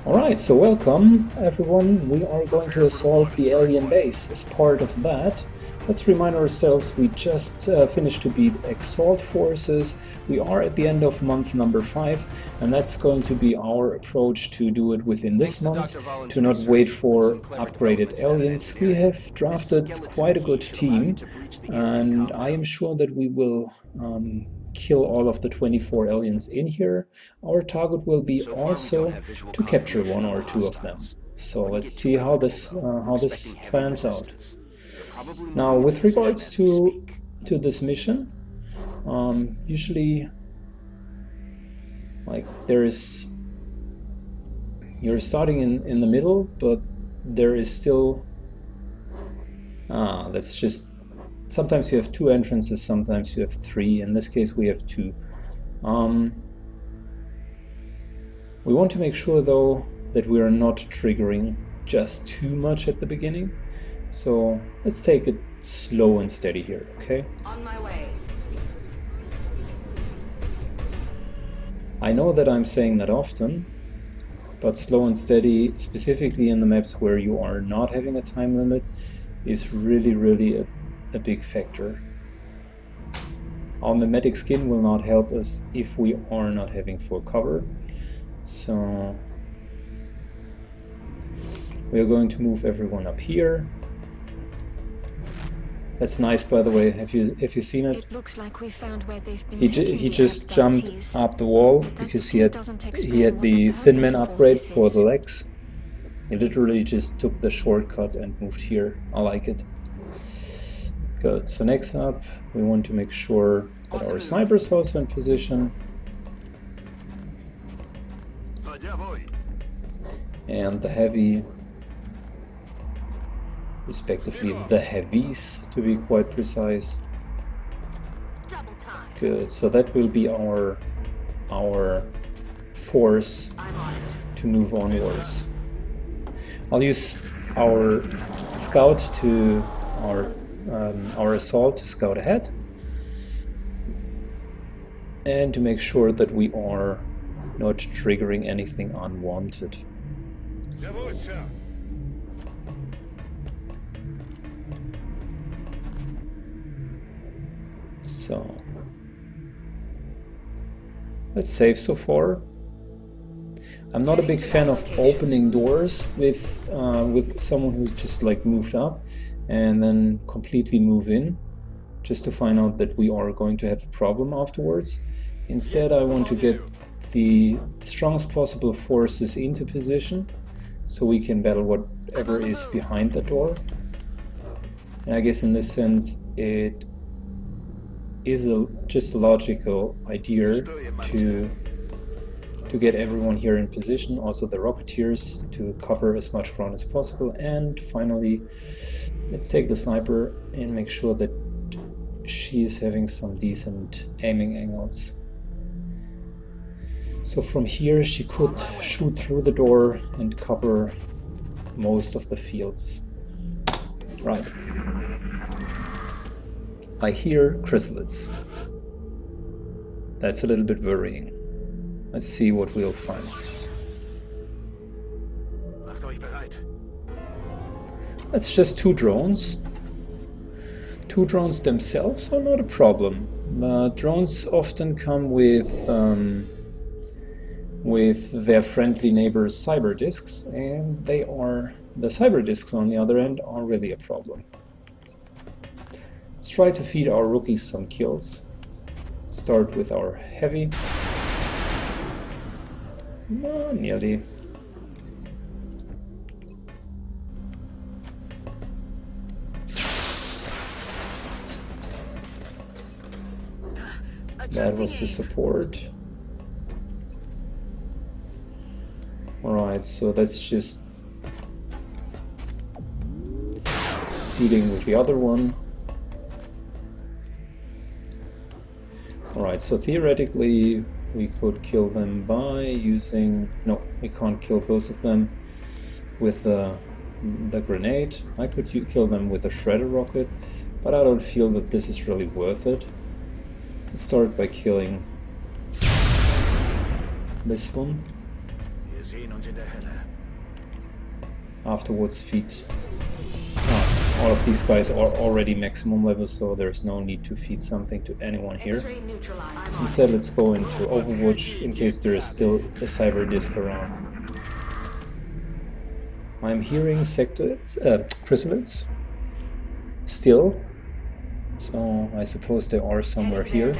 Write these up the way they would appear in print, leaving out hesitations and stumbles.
Alright, so welcome everyone. We are going to assault the alien base. As part of that, let's remind ourselves we just finished to beat Exalt forces. We are at the end of month number 5, and that's going to be our approach to do it within this month, to not wait for upgraded aliens. We have drafted quite a good team, and I am sure that we will kill all of the 24 aliens in here. Our target will be also to capture one or two of them. So let's see how this plans out. Now, with regards to this mission, usually, like, you're starting in the middle, but there is still that's just. Sometimes you have 2 entrances, sometimes you have 3. In this case, we have 2. We want to make sure, though, that we are not triggering just too much at the beginning. So let's take it slow and steady here, okay? On my way. I know that I'm saying that often, but slow and steady, specifically in the maps where you are not having a time limit, is really a big factor. Our mimetic skin will not help us if we are not having full cover. So we are going to move everyone up here. That's nice, by the way. Have you seen it? It looks like we found where they've been. He just jumped up the wall because he had the Thin Man upgrade for the legs. He literally just took the shortcut and moved here. I like it. Good. So next up, we want to make sure that our sniper is also in position. And the heavy, respectively the heavies, to be quite precise. Good. So that will be our force to move onwards. I'll use our scout to our assault to scout ahead, and to make sure that we are not triggering anything unwanted. So that's safe so far. I'm not a big fan of opening doors with someone who's just like moved up and then completely move in, just to find out that we are going to have a problem afterwards. Instead, I want to get the strongest possible forces into position so we can battle whatever is behind the door. And I guess in this sense it is just a logical idea to get everyone here in position, also the Rocketeers, to cover as much ground as possible. And finally, let's take the sniper and make sure that she is having some decent aiming angles. So from here she could shoot through the door and cover most of the fields. Right. I hear chrysalids. That's a little bit worrying. Let's see what we'll find. That's just 2 drones. 2 drones themselves are not a problem. Drones often come with their friendly neighbors' cyber disks, and the cyber disks on the other end are really a problem. Let's try to feed our rookies some kills. Start with our heavy. No, nearly. That was the support. Alright, so that's just dealing with the other one. Alright, so theoretically we could kill them by using... No, we can't kill both of them with the grenade. I could kill them with a shredder rocket, but I don't feel that this is really worth it. Let's start by killing this one. Afterwards feed. All of these guys are already maximum level, so there's no need to feed something to anyone here. Instead, let's go into Overwatch in case there is still a cyber disc around. I'm hearing chrysalids still, so I suppose they are somewhere here.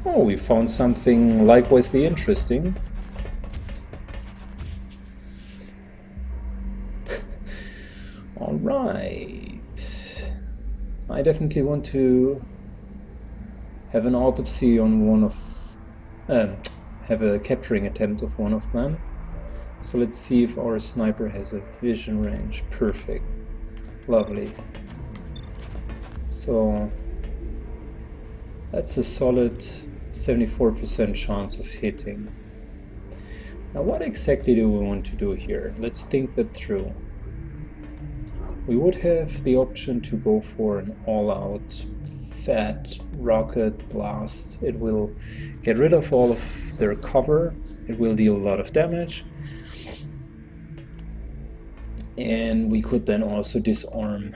Oh, we found something likewise interesting. Alright. I definitely want to have an autopsy on one of... have a capturing attempt of one of them. So let's see if our sniper has a vision range. Perfect. Lovely. So that's a solid 74% chance of hitting. Now what exactly do we want to do here? Let's think that through. We would have the option to go for an all-out fat rocket blast. It will get rid of all of their cover. It will deal a lot of damage. And we could then also disarm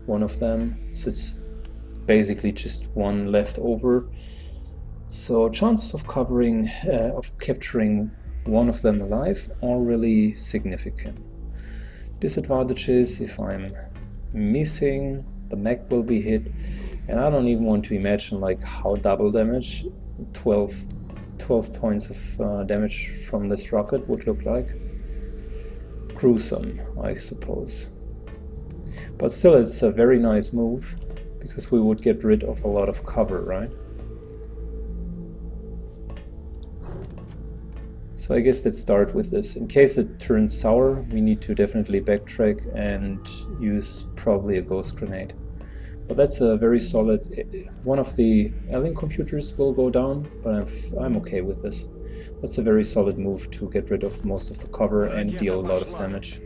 one of them. So it's basically just one left over. So chances of capturing one of them alive are really significant. Disadvantages: if I'm missing, the mech will be hit, and I don't even want to imagine like how double damage, 12 points of damage from this rocket would look like. Gruesome, I suppose. But still, it's a very nice move, because we would get rid of a lot of cover, right? So I guess let's start with this. In case it turns sour, we need to definitely backtrack and use probably a ghost grenade. But that's a very solid... One of the alien computers will go down, but I'm okay with this. That's a very solid move to get rid of most of the cover and deal a lot of damage.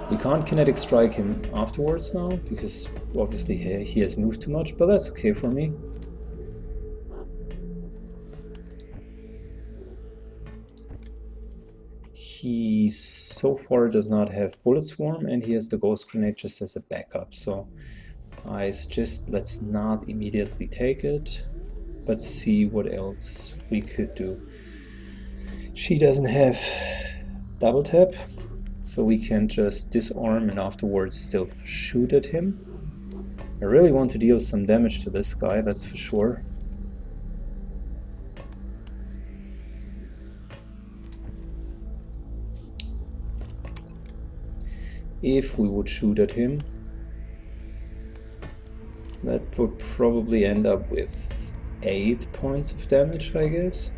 We can't kinetic strike him afterwards now, because obviously he has moved too much, but that's okay for me. He so far does not have bullet swarm, and he has the ghost grenade just as a backup, so I suggest let's not immediately take it, but see what else we could do. She doesn't have double tap, so we can just disarm and afterwards still shoot at him. I really want to deal some damage to this guy, that's for sure. If we would shoot at him, that would probably end up with 8 points of damage, I guess.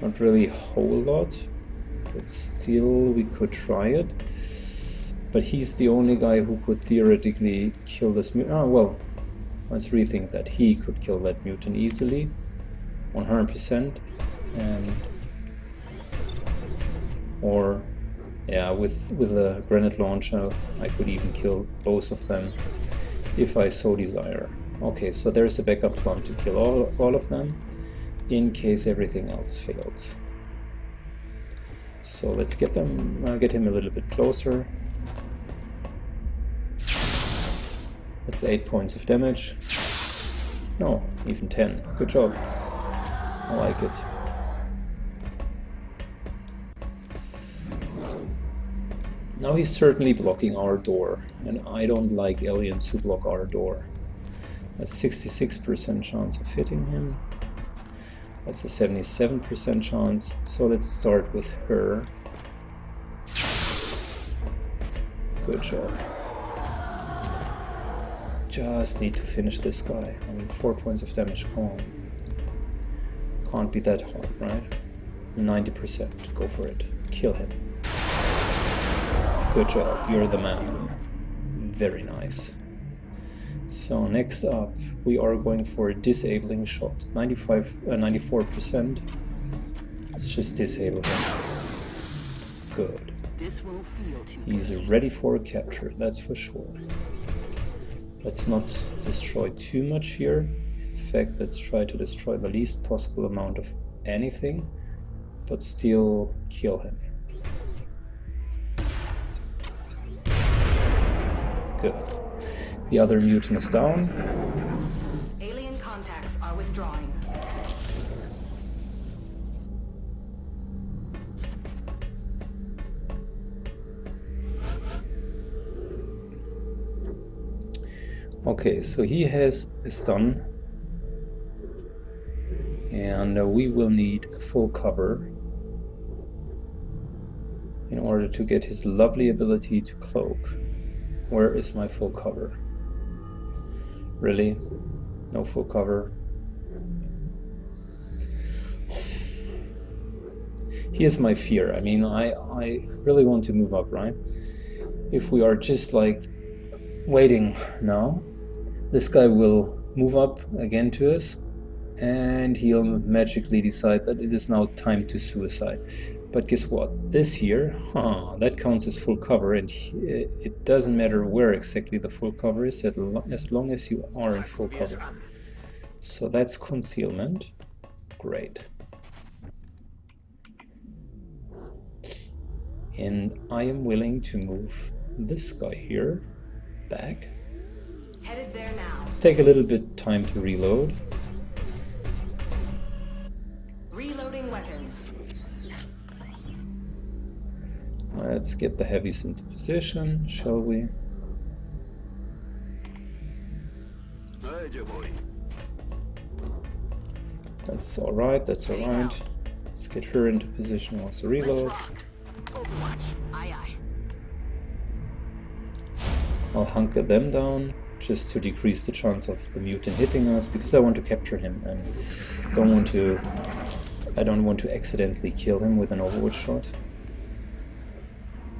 Not really a whole lot, but still we could try it. But he's the only guy who could theoretically kill this mutant. Oh well, let's rethink that. He could kill that mutant easily, 100%, and or yeah, with a grenade launcher I could even kill both of them if I so desire. Okay, so there's a backup plan to kill all of them in case everything else fails. So let's get him a little bit closer. That's 8 points of damage. No, even 10. Good job. I like it. Now he's certainly blocking our door, and I don't like aliens who block our door. That's 66% chance of hitting him. That's a 77% chance, so let's start with her. Good job. Just need to finish this guy. I mean, 4 points of damage, come on. Can't be that hard, right? 90%, go for it. Kill him. Good job, you're the man. Very nice. So next up, we are going for a disabling shot. 94%. Let's just disable him. Good. This won't feel too He's ready for a capture, that's for sure. Let's not destroy too much here. In fact, let's try to destroy the least possible amount of anything, but still kill him. Good. The other mutant is down. Alien contacts are withdrawing. Okay, so he has a stun, and we will need full cover in order to get his lovely ability to cloak. Where is my full cover? Really? No full cover? Here's my fear. I mean, I really want to move up, right? If we are just like waiting now, this guy will move up again to us, and he'll magically decide that it is now time to suicide. But guess what? This here, that counts as full cover, and it doesn't matter where exactly the full cover is, as long as you are in full cover. So that's concealment. Great. And I am willing to move this guy here back. Headed there now. Let's take a little bit time to reload. Reloading weapons. Let's get the heavies into position, shall we? That's alright, that's alright. Let's get her into position, also reload. Overwatch. Aye aye. I'll hunker them down just to decrease the chance of the mutant hitting us, because I want to capture him and I don't want to accidentally kill him with an Overwatch shot.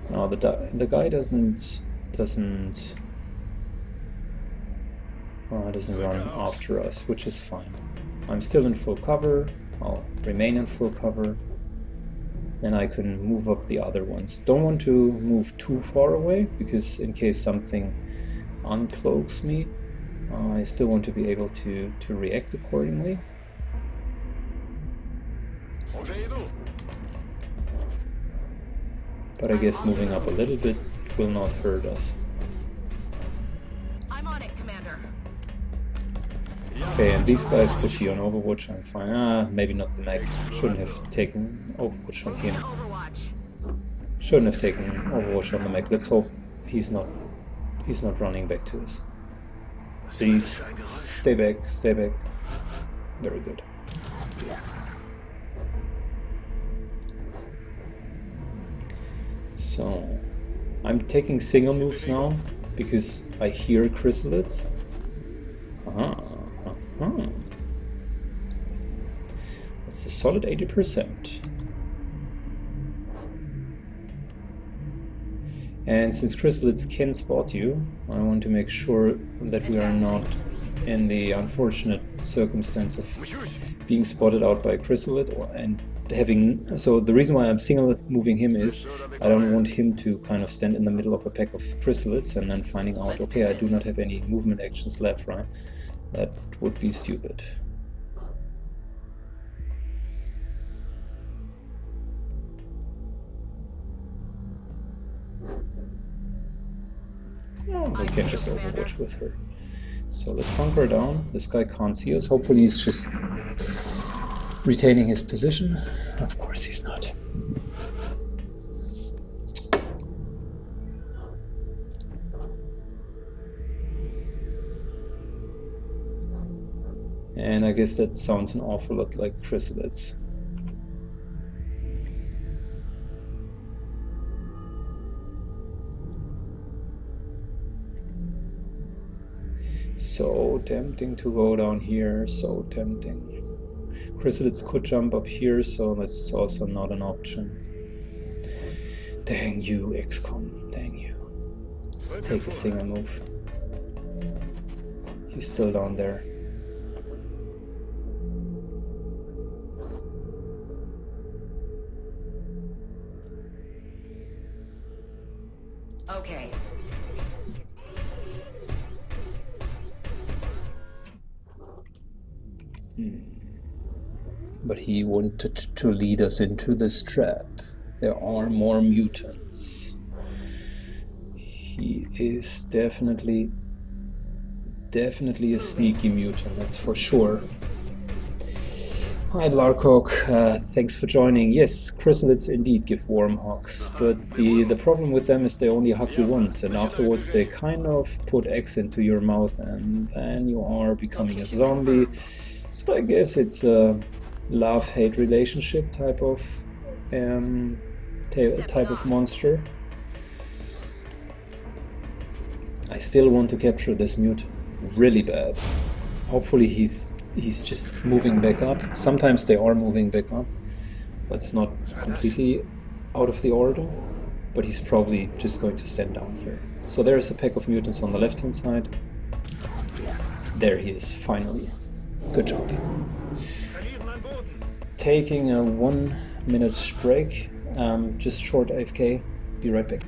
Now the guy doesn't run after us, which is fine. I'm still in full cover. I'll remain in full cover. Then I can move up the other ones. Don't want to move too far away, because in case something uncloaks me, I still want to be able to react accordingly. But I guess moving up a little bit will not hurt us. I'm on it, Commander. Okay, and these guys could be on Overwatch, I'm fine. Maybe not the mech. Shouldn't have taken Overwatch on him. Overwatch. Shouldn't have taken Overwatch on the mech. Let's hope he's not running back to us. Please, stay back, stay back. Very good. So, I'm taking single moves now, because I hear chrysalids. That's a solid 80%. And since chrysalids can spot you, I want to make sure that we are not in the unfortunate circumstance of being spotted out by a chrysalid and having... So the reason why I'm single moving him is I don't want him to kind of stand in the middle of a pack of chrysalids and then finding out, okay, I do not have any movement actions left, right? That would be stupid. We can just Overwatch with her. So let's hunker down. This guy can't see us. Hopefully he's just retaining his position. Of course he's not. And I guess that sounds an awful lot like chrysalids. So tempting to go down here, so tempting. Chrysalids could jump up here, so that's also not an option. Dang you, XCOM, dang you. Let's take a single move. He's still down there. Okay. But he wanted to lead us into this trap. There are more mutants. He is definitely a sneaky mutant, that's for sure. Hi Blarcock, thanks for joining. Yes, chrysalids indeed give warm hugs, but the problem with them is they only hug you once, and afterwards they kind of put eggs into your mouth, and then you are becoming a zombie. So I guess it's a love-hate relationship type of monster. I still want to capture this mutant really bad. Hopefully he's just moving back up. Sometimes they are moving back up. That's not completely out of the order, but he's probably just going to stand down here. So there's a pack of mutants on the left-hand side. There he is, finally. Good job. Taking a 1-minute break, just short AFK. Be right back.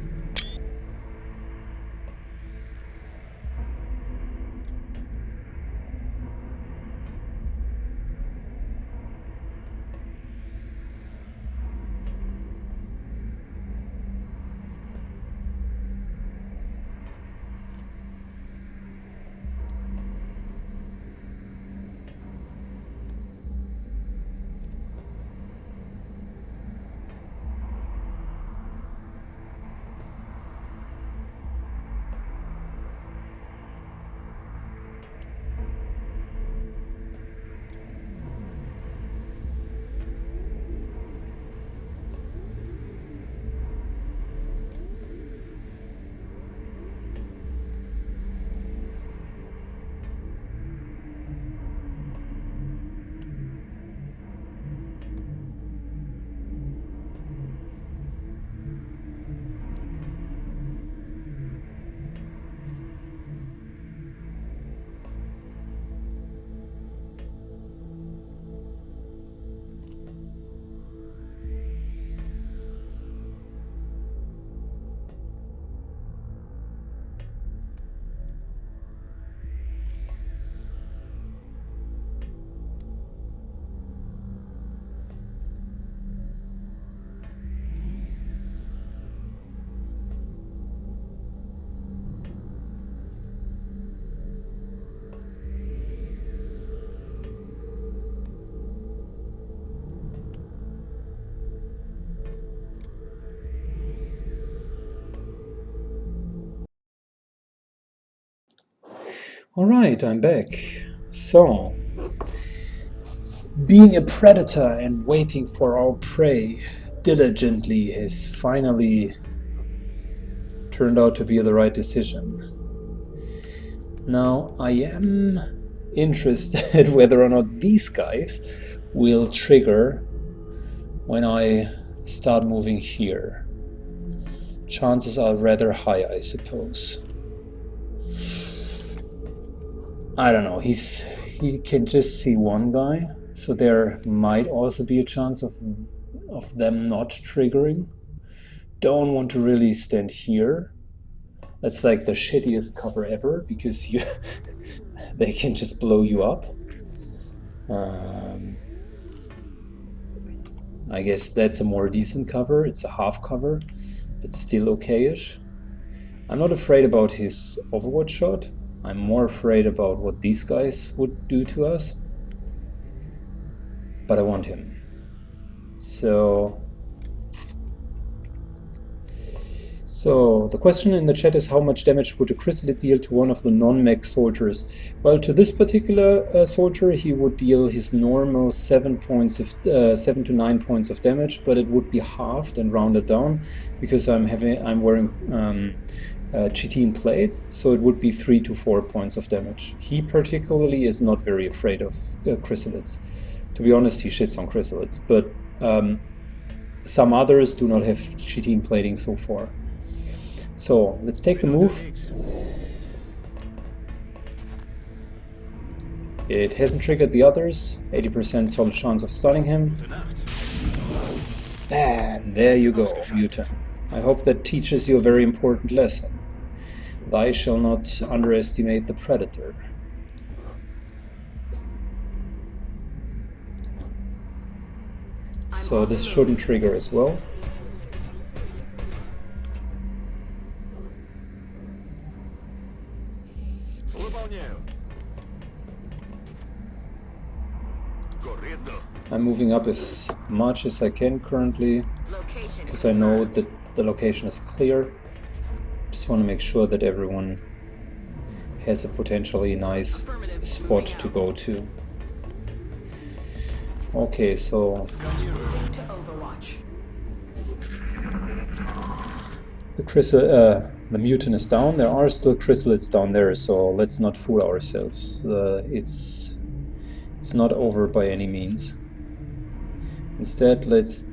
Alright, I'm back. So, being a predator and waiting for our prey diligently has finally turned out to be the right decision. Now, I am interested whether or not these guys will trigger when I start moving here. Chances are rather high, I suppose. I don't know, he can just see one guy, so there might also be a chance of them not triggering. Don't want to really stand here. That's like the shittiest cover ever, because they can just blow you up. I guess that's a more decent cover. It's a half cover, but still okayish. I'm not afraid about his Overwatch shot. I'm more afraid about what these guys would do to us. But I want him. So the question in the chat is, how much damage would a chrysalid deal to one of the non-mech soldiers? Well, to this particular soldier, he would deal his normal 7 to 9 points of damage, but it would be halved and rounded down because I'm wearing chitin plate, so it would be 3 to 4 points of damage. He particularly is not very afraid of chrysalids. To be honest, he shits on chrysalids, but some others do not have chitin plating so far. So let's take the move. It hasn't triggered the others. 80% solid chance of stunning him. And there you go, mutant. I hope that teaches you a very important lesson. Thou shall not underestimate the predator. So this shouldn't trigger as well. I'm moving up as much as I can currently, because I know that the location is clear. Just want to make sure that everyone has a potentially nice spot to go to. Okay, so the mutant is down. There are still chrysalids down there, so let's not fool ourselves. It's not over by any means. Instead, let's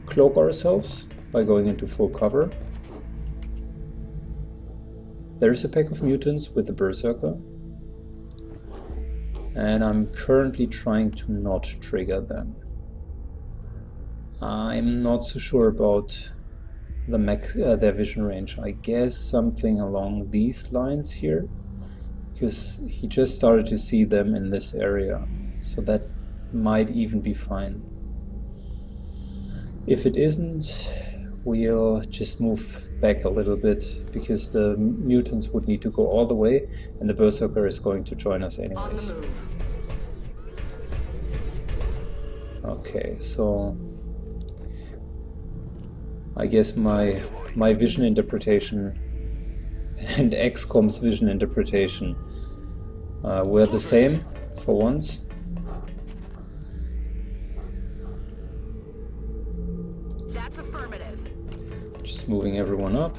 cloak ourselves by going into full cover. There's a pack of mutants with the berserker, and I'm currently trying to not trigger them. I'm not so sure about their vision range. I guess something along these lines here, because he just started to see them in this area, so that might even be fine. If it isn't, we'll just move back a little bit, because the mutants would need to go all the way, and the berserker is going to join us anyways. Okay, so I guess my vision interpretation and XCOM's vision interpretation were the same for once. That's affirmative. Just moving everyone up.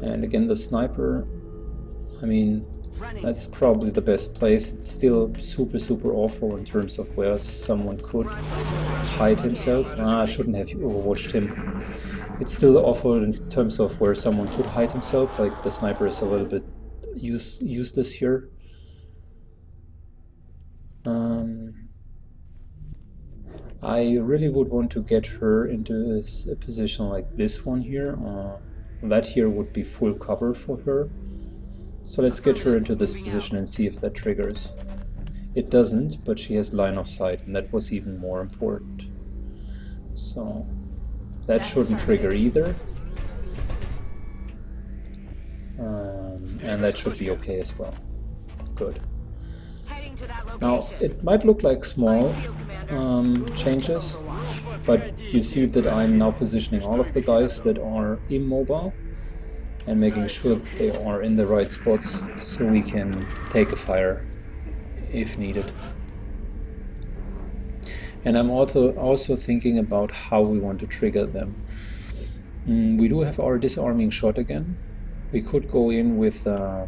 And again, the sniper, I mean, that's probably the best place. It's still super awful in terms of where someone could hide himself. I shouldn't have overwatched him. It's still awful in terms of where someone could hide himself. Like, the sniper is a little bit useless here. I really would want to get her into a position like this one here. That here would be full cover for her. So let's get her into this position and see if that triggers. It doesn't, but she has line of sight, and that was even more important. So that shouldn't trigger either. And that should be okay as well. Good. Now, it might look like small changes, but you see that I'm now positioning all of the guys that are immobile and making sure that they are in the right spots so we can take a fire if needed. And I'm also thinking about how we want to trigger them. We do have our disarming shot again. We could go in with a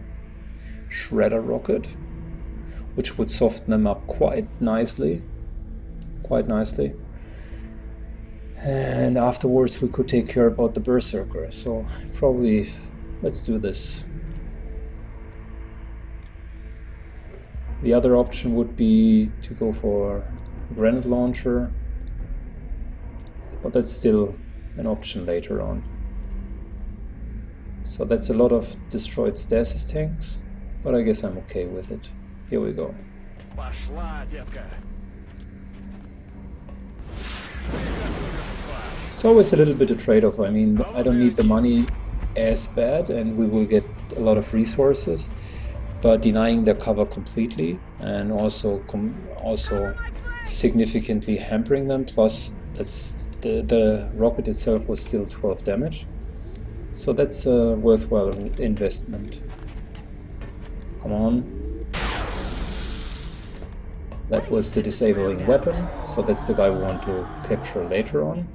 shredder rocket, which would soften them up quite nicely. And afterwards we could take care about the berserker. So probably let's do this. The other option would be to go for grenade launcher, but that's still an option later on. So that's a lot of destroyed stasis tanks, but I guess I'm okay with it. Here we go. It's always a little bit of trade-off. I mean, I don't need the money as bad, and we will get a lot of resources, but denying their cover completely and also significantly hampering them, plus that's the rocket itself was still 12 damage. So that's a worthwhile investment. Come on. That was the disabling weapon, so that's the guy we want to capture later on.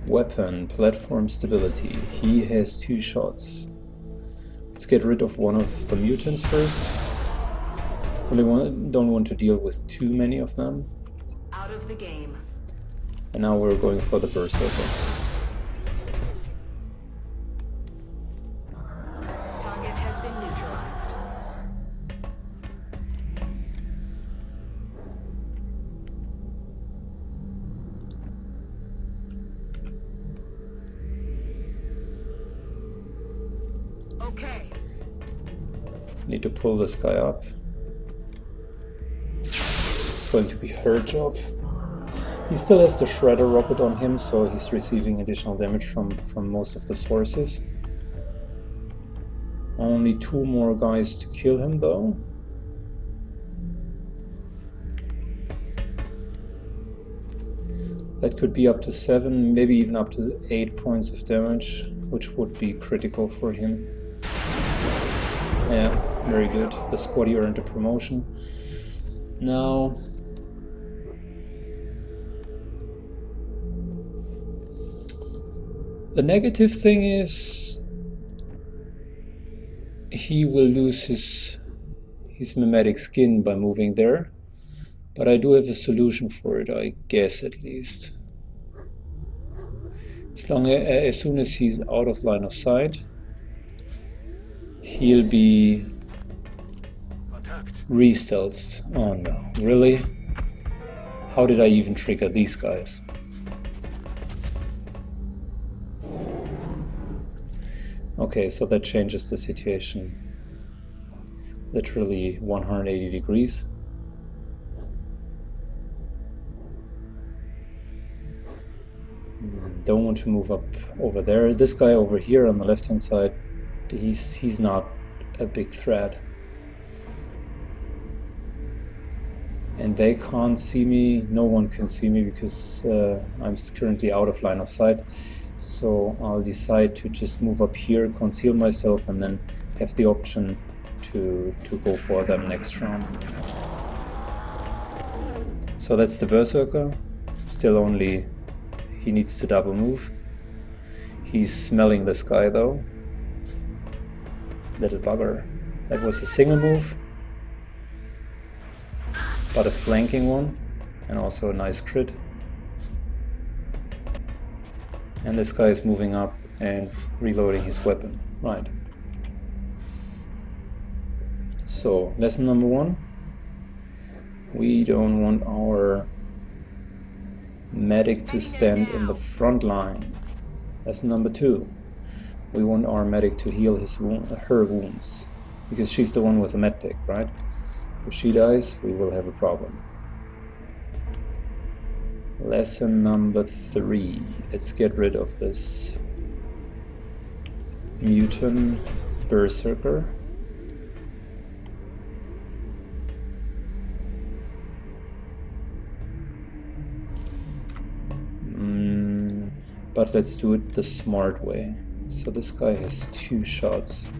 Weapon, platform stability. He has 2 shots. Let's get rid of one of the mutants first. Really don't want to deal with too many of them. Out of the game. And now we're going for the berserker. been neutralized. Okay. Need to pull this guy up. It's going to be her job. He still has the shredder rocket on him, so he's receiving additional damage from most of the sources. Only 2 more guys to kill him though. That could be up to 7, maybe even up to 8 points of damage, which would be critical for him. Yeah, very good. The squaddy earned a promotion. Now, the negative thing is he will lose his mimetic skin by moving there, but I do have a solution for it, I guess, at least. As soon as he's out of line of sight, he'll be re-stealthed. Oh no, really? How did I even trigger these guys? Okay, so that changes the situation literally 180 degrees. Don't want to move up over there. This guy over here on the left hand side, he's not a big threat. And they can't see me, no one can see me because I'm currently out of line of sight. So I'll decide to just move up here, conceal myself, and then have the option to go for them next round. So that's the Berserker. Still only, he needs to double move. He's smelling this guy though. Little bugger. That was a single move, but a flanking one, and also a nice crit. And this guy is moving up and reloading his weapon. Right. So, lesson number 1. We don't want our medic to stand in the front line. Lesson number 2. We want our medic to heal her wounds. Because she's the one with the medpick, right? If she dies, we will have a problem. Lesson number 3. Let's get rid of this mutant berserker. But let's do it the smart way. So this guy has 2 shots.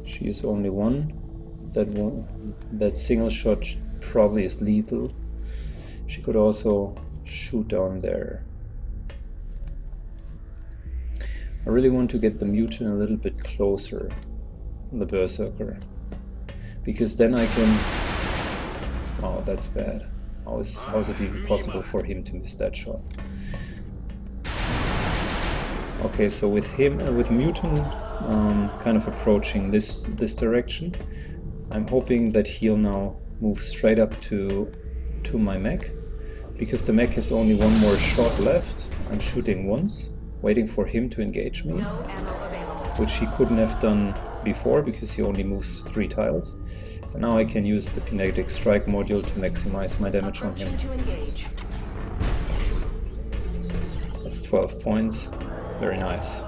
She's only 1. That single shot probably is lethal. She could also shoot down there. I really want to get the mutant a little bit closer, the berserker, because then I can... Oh, that's bad. How is it even possible for him to miss that shot? Okay, so with him, with mutant kind of approaching this direction, I'm hoping that he'll now move straight up to my mech, because the mech has only 1 more shot left. I'm shooting once, waiting for him to engage me, which he couldn't have done before because he only moves 3 tiles. And now I can use the kinetic strike module to maximize my damage on him. That's 12 points. Very nice.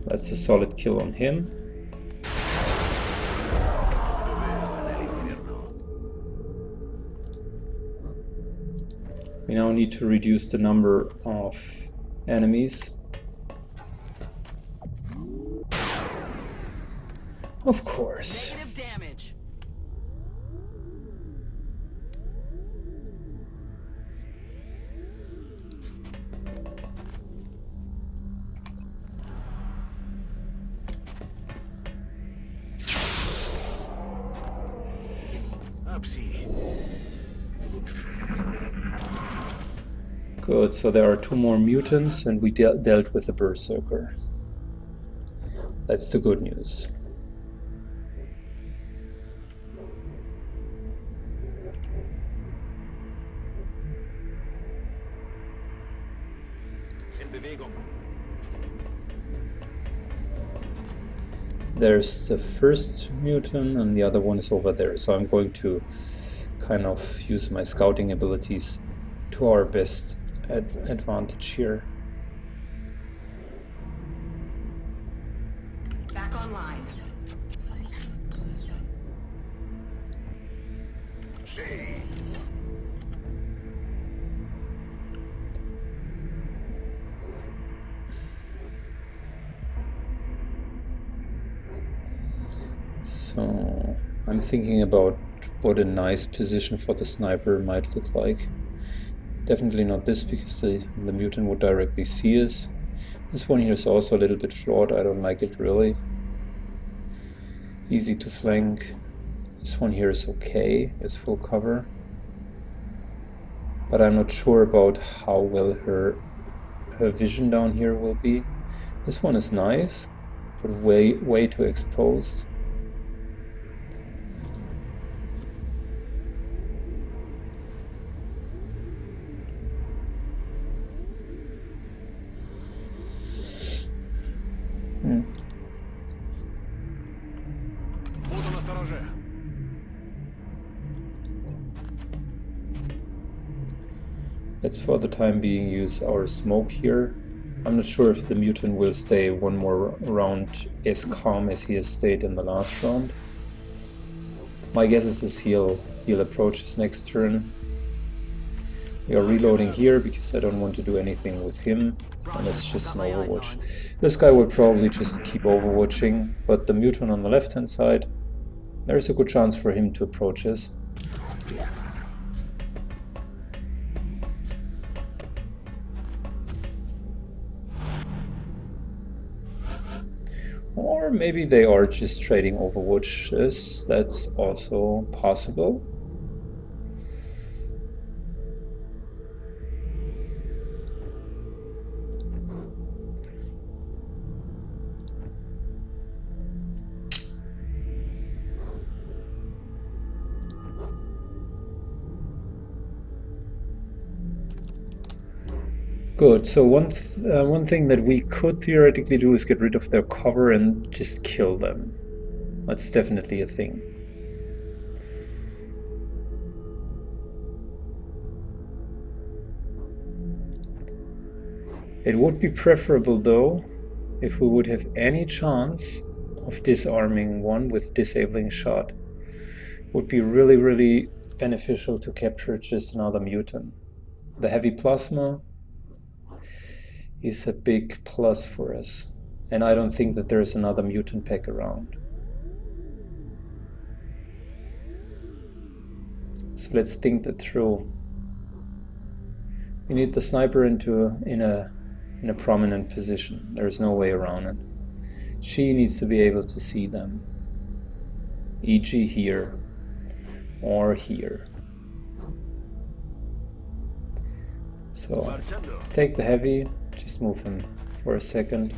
That's a solid kill on him. We now need to reduce the number of enemies. Of course. Good, so there are 2 more mutants and we dealt with the Berserker. That's the good news. There's the first mutant and the other one is over there, so I'm going to kind of use my scouting abilities to our best advantage here. Back online. So I'm thinking about what a nice position for the sniper might look like. Definitely not this, because the mutant would directly see us. This one here is also a little bit flawed. I don't like it really. Easy to flank. This one here is okay, it's full cover. But I'm not sure about how well her vision down here will be. This one is nice, but way too exposed. Let's for the time being use our smoke here. I'm not sure if the mutant will stay one more round as calm as he has stayed in the last round. My guess is he'll approach his next turn. We are reloading here because I don't want to do anything with him, and it's just an overwatch. This guy will probably just keep overwatching, but the mutant on the left hand side, there's a good chance for him to approach us. Or maybe they are just trading overwatches, that's also possible. Good, so one thing that we could theoretically do is get rid of their cover and just kill them. That's definitely a thing. It would be preferable though, if we would have any chance of disarming one with disabling shot. It would be really beneficial to capture just another mutant. The heavy plasma is a big plus for us, and I don't think that there's another mutant pack around. So let's think that through. We need the sniper in a prominent position. There's no way around it. She needs to be able to see them, e.g. here or here. So let's take the heavy, just move him for a second,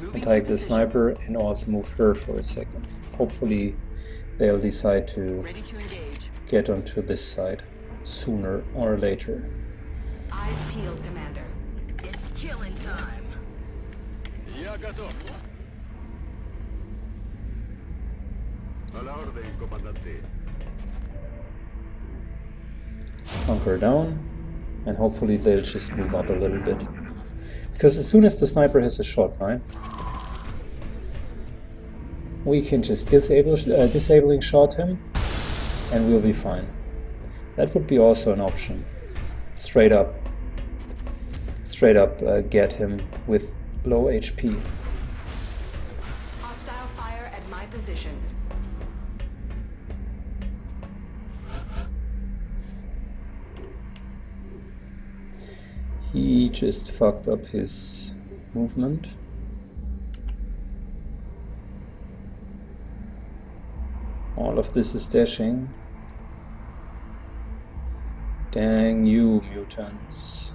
and take the sniper and also move her for a second. Hopefully they'll decide to get onto this side sooner or later. Eyes peeled, Commander. It's killing time. Я готов. A la orden, comandante. Hunker down, and hopefully they'll just move up a little bit. Because as soon as the sniper has a shot, right, we can just disabling shot him, and we'll be fine. That would be also an option. Straight up get him with low HP. Hostile fire at my position. He just fucked up his movement. All of this is dashing. Dang you, mutants.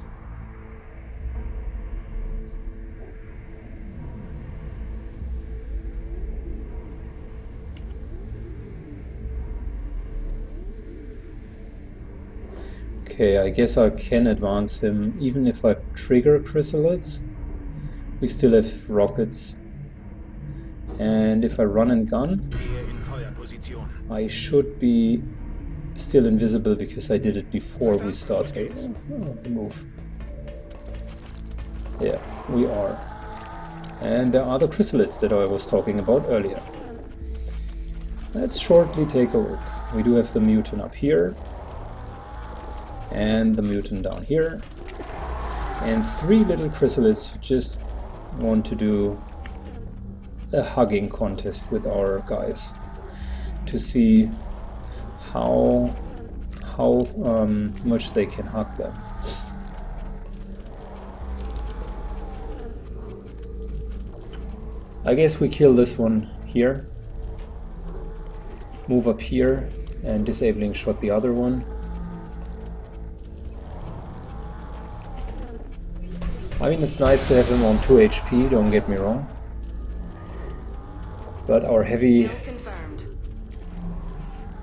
Okay, I guess I can advance him even if I trigger chrysalids. We still have rockets. And if I run and gun, I should be still invisible because I did it before we start the move. Yeah, we are. And there are the chrysalids that I was talking about earlier. Let's shortly take a look. We do have the mutant up here. And the mutant down here. And 3 little chrysalids who just want to do a hugging contest with our guys. To see how much they can hug them. I guess we kill this one here, move up here and disabling shot the other one. I mean, it's nice to have him on 2 HP, don't get me wrong, but our heavy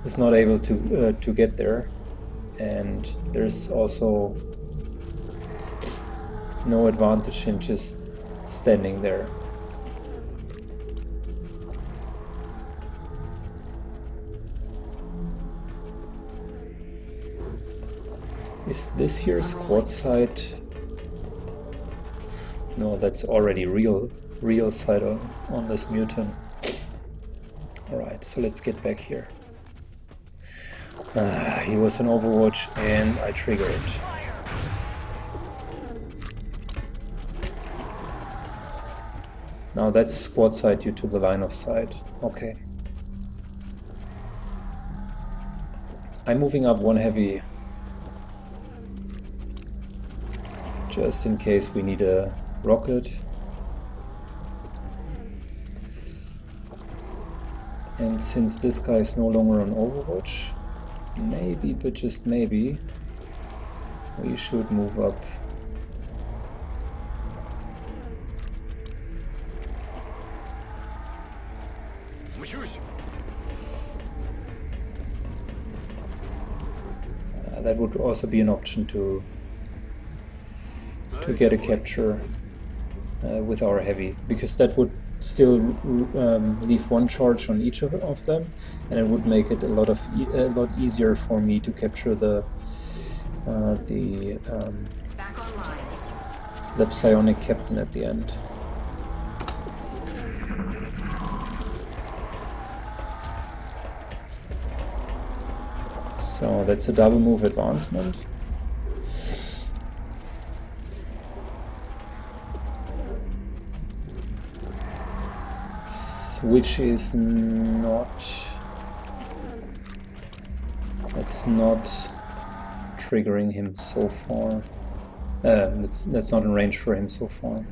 is not able to get there, and there's also no advantage in just standing there. Is this here squad site? No, that's already real site on this mutant. Alright, so let's get back here. He was in Overwatch and I triggered it. Now that's squad side due to the line of sight. Okay. I'm moving up 1 heavy just in case we need a rocket. And since this guy is no longer on Overwatch, maybe, but just maybe, we should move up. That would also be an option to get a capture with our heavy, because that would still leave 1 charge on each of them, and it would make it a lot easier for me to capture the psionic captain at the end. So that's a double move advancement. Which is not... That's not triggering him so far. That's not in range for him so far.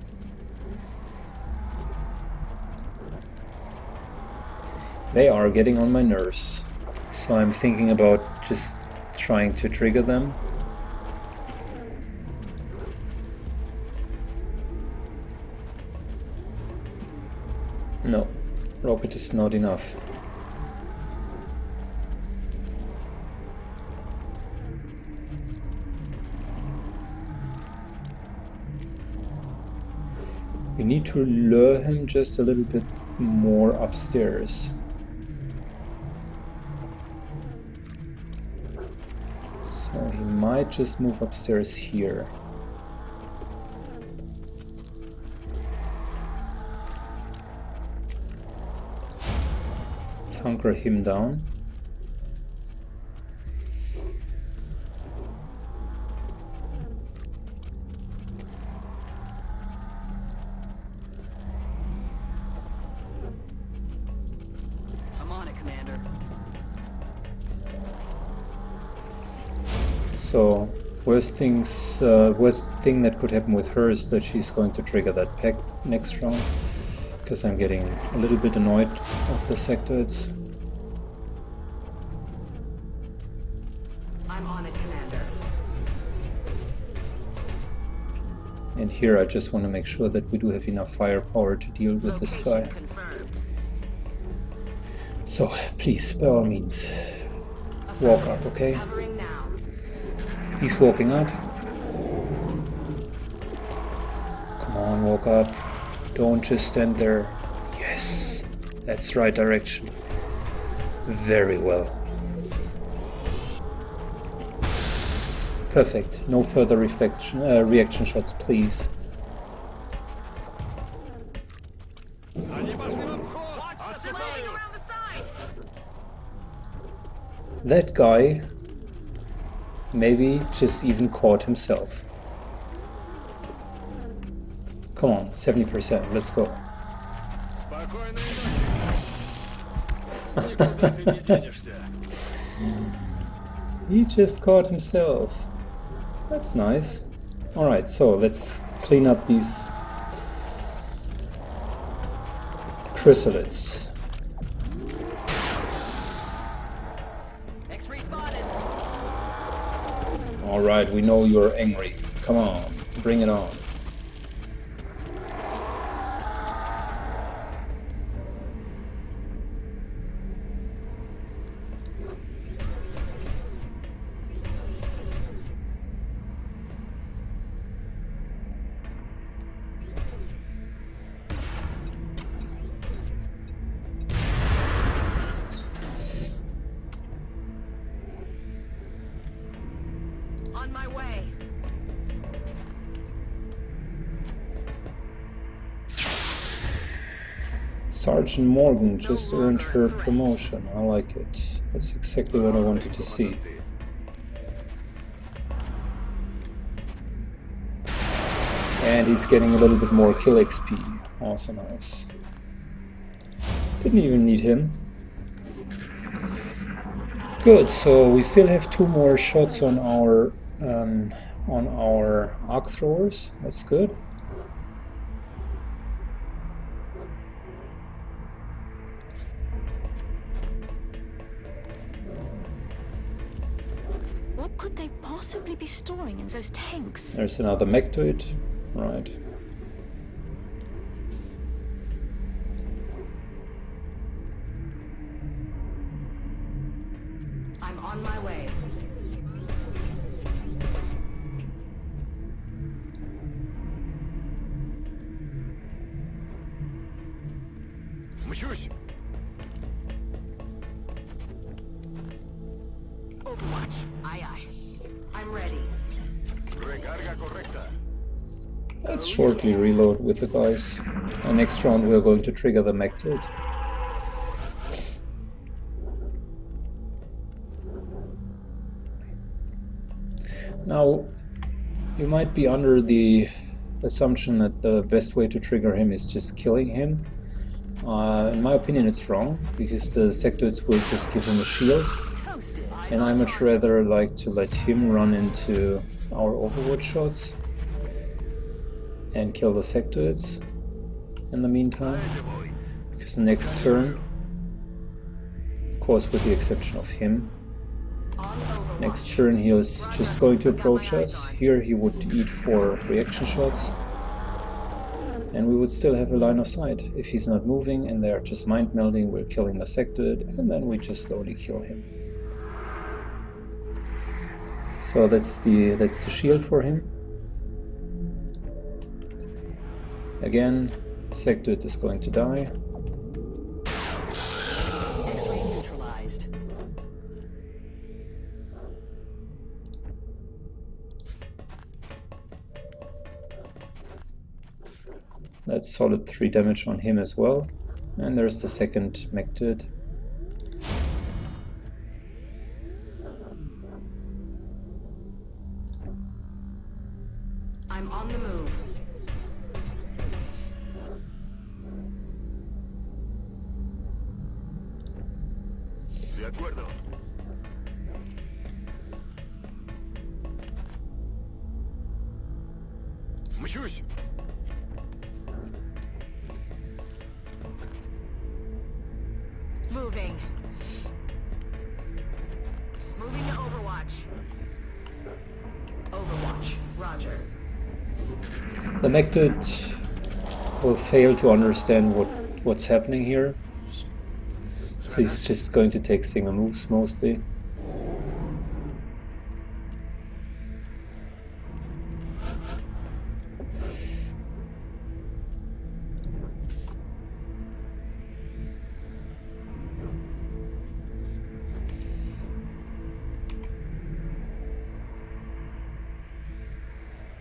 They are getting on my nerves, so I'm thinking about just trying to trigger them. No, rocket is not enough. We need to lure him just a little bit more upstairs. So he might just move upstairs here. Let's hunker him down. I'm on it, Commander. So worst thing that could happen with her is that she's going to trigger that pack next round, because I'm getting a little bit annoyed of the sectoids. I'm on it, Commander. And here I just want to make sure that we do have enough firepower to deal with this guy. Location confirmed. So, please, by all means, walk up, okay? Covering now. He's walking up. Come on, walk up. Don't just stand there. Yes, that's the right direction. Very well. Perfect. No further reaction shots, please. Они пошли в обход! Отступаю! Around the side. That guy maybe just even caught himself. Come on, 70%. Let's go. Спокойной ночи! Никуда ты не денешься! He just caught himself. That's nice. Alright, so let's clean up these chrysalids. X-ray spotted. Alright, we know you're angry. Come on, bring it on. On my way. Sergeant Morgan just earned her promotion. I like it. That's exactly what I wanted to see. And he's getting a little bit more kill XP. Also nice. Didn't even need him. Good, so we still have 2 more shots on our arc throwers. That's good. What could they possibly be storing in those tanks? There's another mech to it. Right. I'm on my way. Мчусь! Overwatch. Aye, aye. I'm ready. Recarga correcta! Let's shortly reload with the guys. And next round we're going to trigger the mech to it. Now, you might be under the assumption that the best way to trigger him is just killing him. In my opinion, it's wrong, because the sectoids will just give him a shield, Toasted. and I much rather like to let him run into our overwatch shots and kill the sectoids in the meantime, because next turn, of course with the exception of him, On Overwatch. next turn he is just going to approach us. Here he would eat 4 reaction shots, and we would still have a line of sight. If he's not moving and they're just mind melding, we're killing the sectoid, and then we just slowly kill him. So that's the shield for him. Again, sectoid is going to die. X-ray neutralized. That's solid 3 damage on him as well. And there's the second mech to it. I'm on the move. De acuerdo. Мчусь! Moving. Moving to Overwatch. Overwatch. Roger. The Mectid will fail to understand what's happening here, so he's just going to take single moves mostly.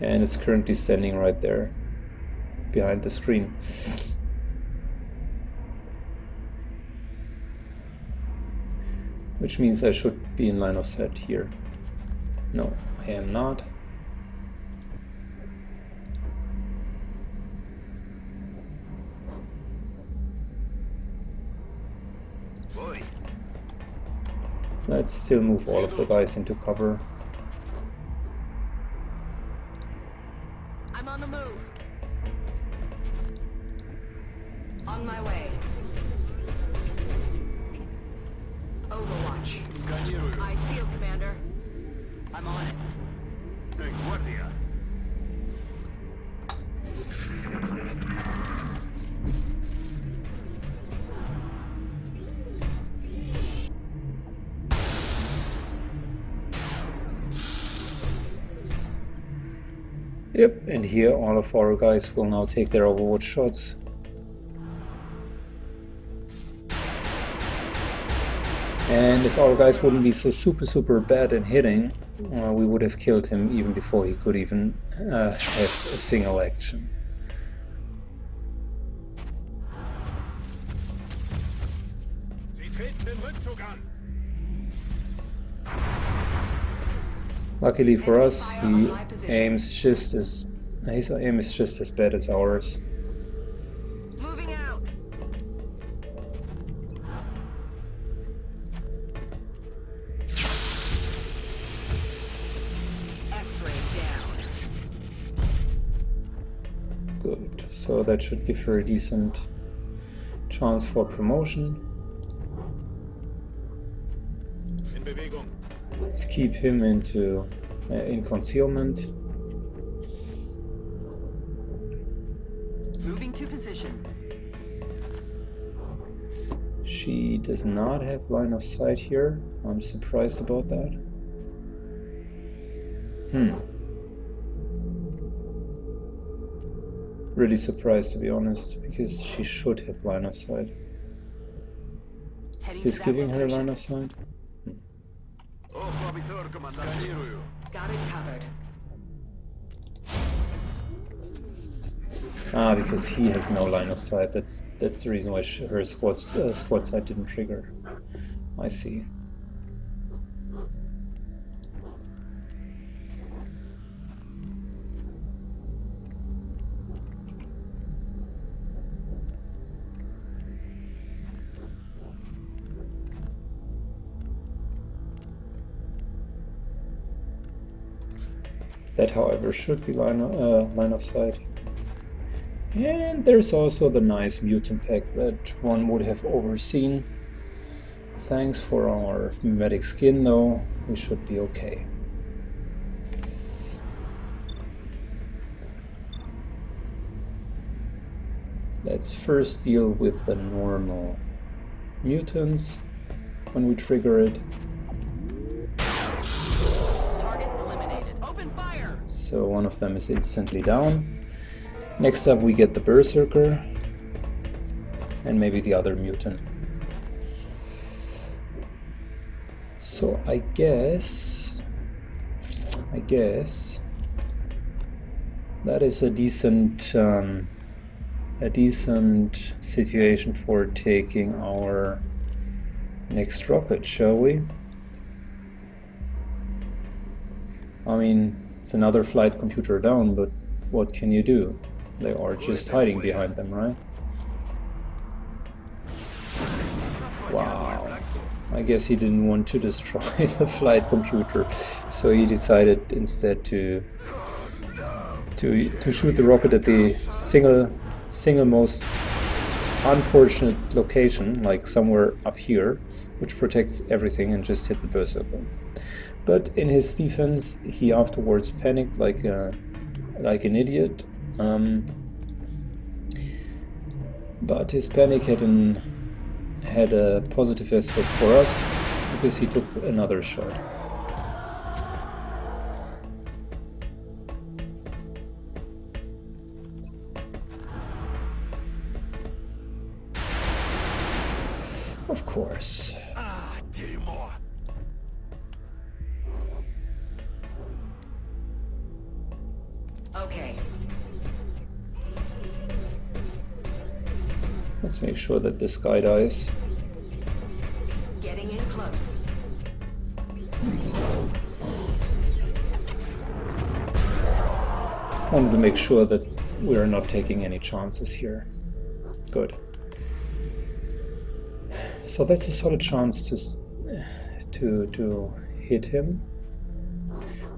And is currently standing right there behind the screen. Which means I should be in line of sight here. No, I am not. Voy. Let's still move all of the guys into cover. I'm on the move. On my way. Overwatch. Сканирую. I feel, Commander. I'm on it. En guardia. Yep, and here all of our guys will now take their Overwatch shots. And if our guys wouldn't be so super bad in hitting, we would have killed him even before he could even have a single action. Sie treten den Rückzug an. Luckily for us, his aim is just as bad as ours. Moving out. X-ray down. Good, so that should give her a decent chance for promotion. In Bewegung. Let's keep him in concealment. Moving to position. She does not have line of sight here. I'm surprised about that. Really surprised, to be honest, because she should have line of sight. Is this giving her line of sight? Ojo a visor, comandante. Сканирую. Got it covered. Ah, because he has no line of sight. That's the reason why her squad sight didn't trigger. I see. That, however, should be line of sight. And there's also the nice mutant pack that one would have overseen. Thanks for our mimetic skin, though. We should be okay. Let's first deal with the normal mutants when we trigger it. So one of them is instantly down. Next up we get the Berserker and maybe the other mutant. So I guess that is a decent situation for taking our next rocket, shall we? I mean, it's another flight computer down, but what can you do? They are just hiding behind them, right? Wow. I guess he didn't want to destroy the flight computer, so he decided instead to shoot the rocket at the single most unfortunate location, like somewhere up here, which protects everything, and just hit the Berserker. But in his defense, he afterwards panicked like a like an idiot. But his panic had a positive aspect for us, because he took another shot. Of course. Дерьмо. Okay. Let's make sure that this guy dies. Getting in close. Wanted to make sure that we're not taking any chances here. Good. So that's a solid chance to hit him.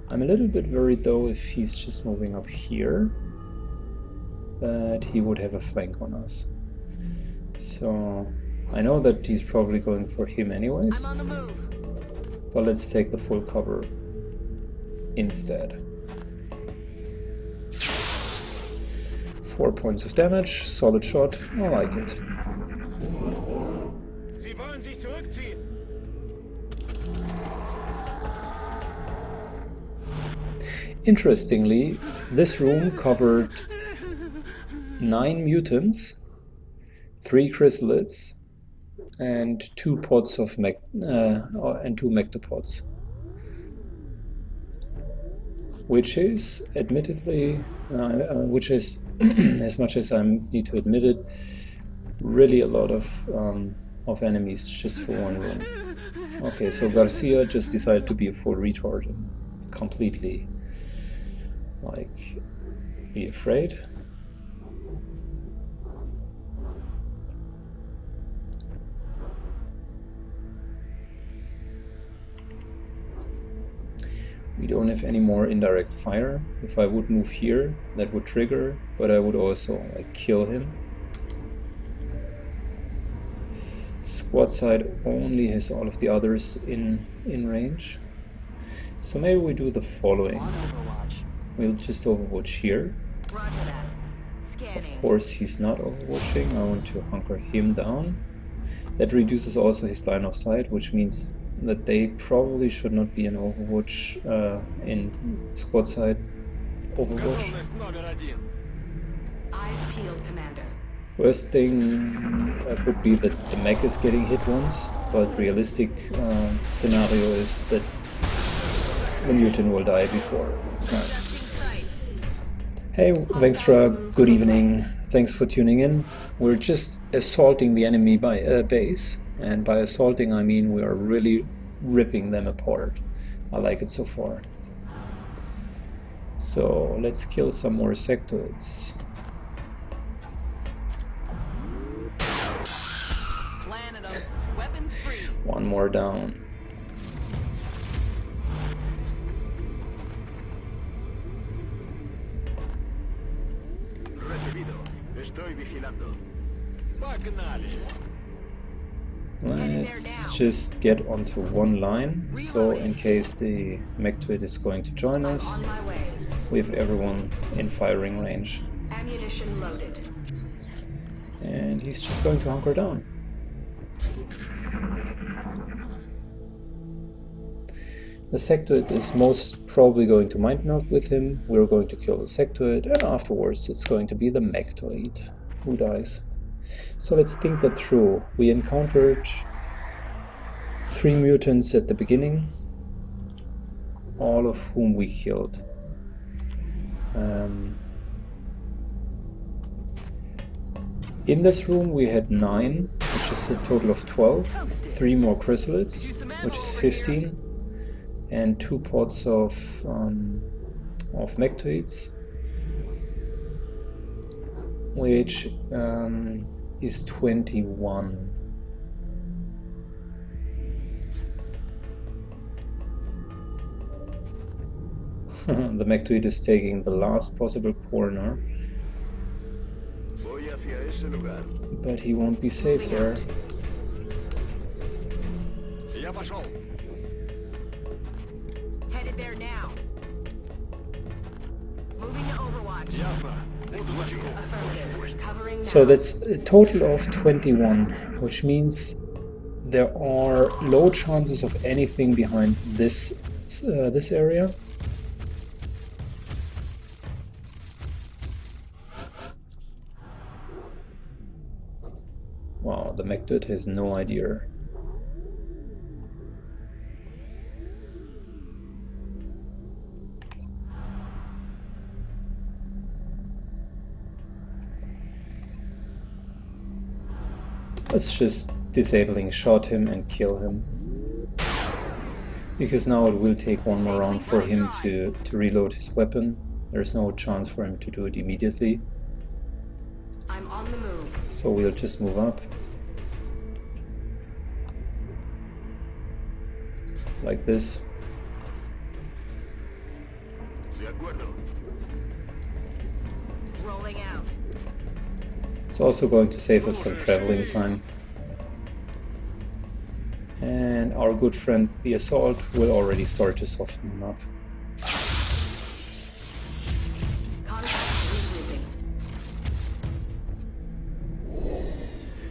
I'm a little bit worried though if he's just moving up here, that he would have a flank on us. So I know that he's probably going for him anyways, I'm on the move. but let's take the full cover instead. 4 points of damage, solid shot, I like it. Sie wollen sich zurückziehen. Interestingly, this room covered 9 mutants, 3 chrysalids, and 2 pods of and 2 mectopods, which is admittedly, which is as much as I need to admit it, really a lot of enemies just for one room. Okay, so Garcia just decided to be a full retard and completely like be afraid. We don't have any more indirect fire. If I would move here, that would trigger, but I would also like kill him. Squad side only has all of the others in range. So maybe we do the following. We'll just overwatch here. Roger that. Of Scanning. course he's not overwatching, I want to hunker him down. That reduces also his line of sight, which means that they probably should not be in overwatch, in squad side overwatch. Готовность номер 1. Eyes peeled, Commander. Worst thing could be that the mech is getting hit once, but realistic scenario is that the mutant will die before. Hey Vengstra, good evening. Thanks for tuning in. We're just assaulting the enemy base, and by assaulting I mean we are really ripping them apart. I like it so far. So let's kill some more sectoids. Planet of weapons free. One more down. Recibido. Estoy vigilando. Погнали. Let's just get onto one line, so in case the mectoid is going to join us, On my way. we have everyone in firing range. Ammunition loaded. And he's just going to hunker down. The sectoid is most probably going to mind meld with him. We're going to kill the sectoid, and afterwards it's going to be the mectoid who dies. So let's think that through. We encountered 3 mutants at the beginning, all of whom we killed. In this room we had 9, which is a total of 12, 3 more chrysalids, which is 15, and 2 pods of mectoids, which is 21. The mectoid is taking the last possible corner, Voy hacia ese lugar. but he won't be safe there. Я пошел. Headed there now. Moving to Overwatch. Ясно. Буду на чеку. Affirmative. Covering now. So that's a total of 21, which means there are low chances of anything behind this area. Wow, the mech dude has no idea. Let's just disabling shot him and kill him. Because now it will take one more round for him to reload his weapon. There's no chance for him to do it immediately. I'm on the move. So we'll just move up. Like this. De acuerdo. Rolling out. It's also going to save us some traveling time. And our good friend the Assault will already start to soften him up. Contact regrouping.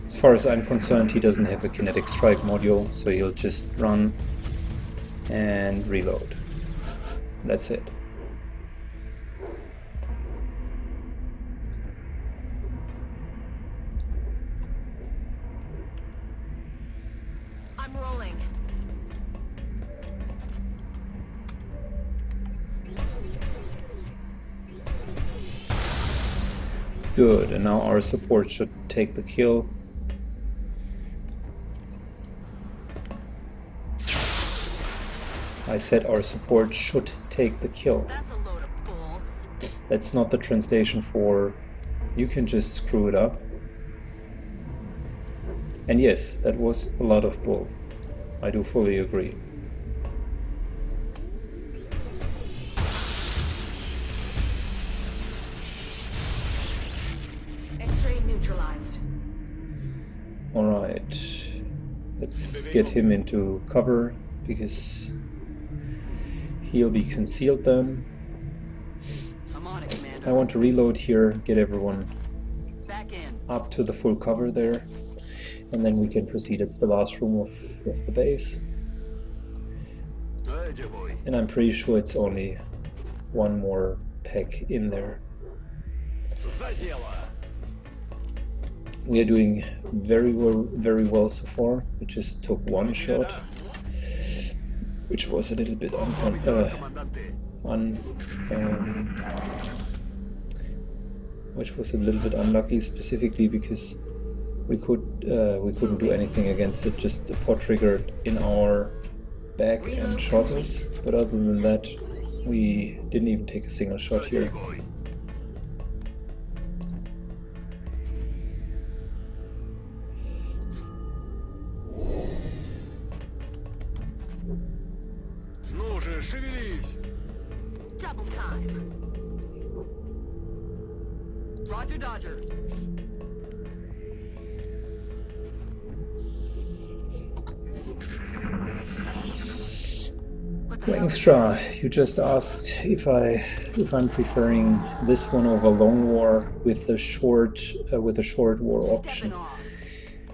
As far as I'm concerned, he doesn't have a kinetic strike module, so he'll just run and reload. That's it. I'm rolling. Good, and now our support should take the kill. I said our support should take the kill. That's a load of bull. That's not the translation for you can just screw it up. And yes, that was a lot of bull. I do fully agree. X-ray neutralized. Alright, let's get him into cover because he'll be concealed then. I'm on it, Commander. I want to reload here, get everyone Back in. up to the full cover there, and then we can proceed. It's the last room of the base, Ай, где бой? and I'm pretty sure it's only one more pack in there. За дело. We are doing very well so far. We just took one shot, which was a little bit Команданты. which was a little bit unlucky, specifically because we couldn't do anything against it. Just the pot triggered in our back and shot us. But other than that, we didn't even take a single shot here. Бой. Ну же, шевелись! Double time. Roger, Dodger. Langstra, you just asked if I'm preferring this one over Long War with the short war option. Stepping off.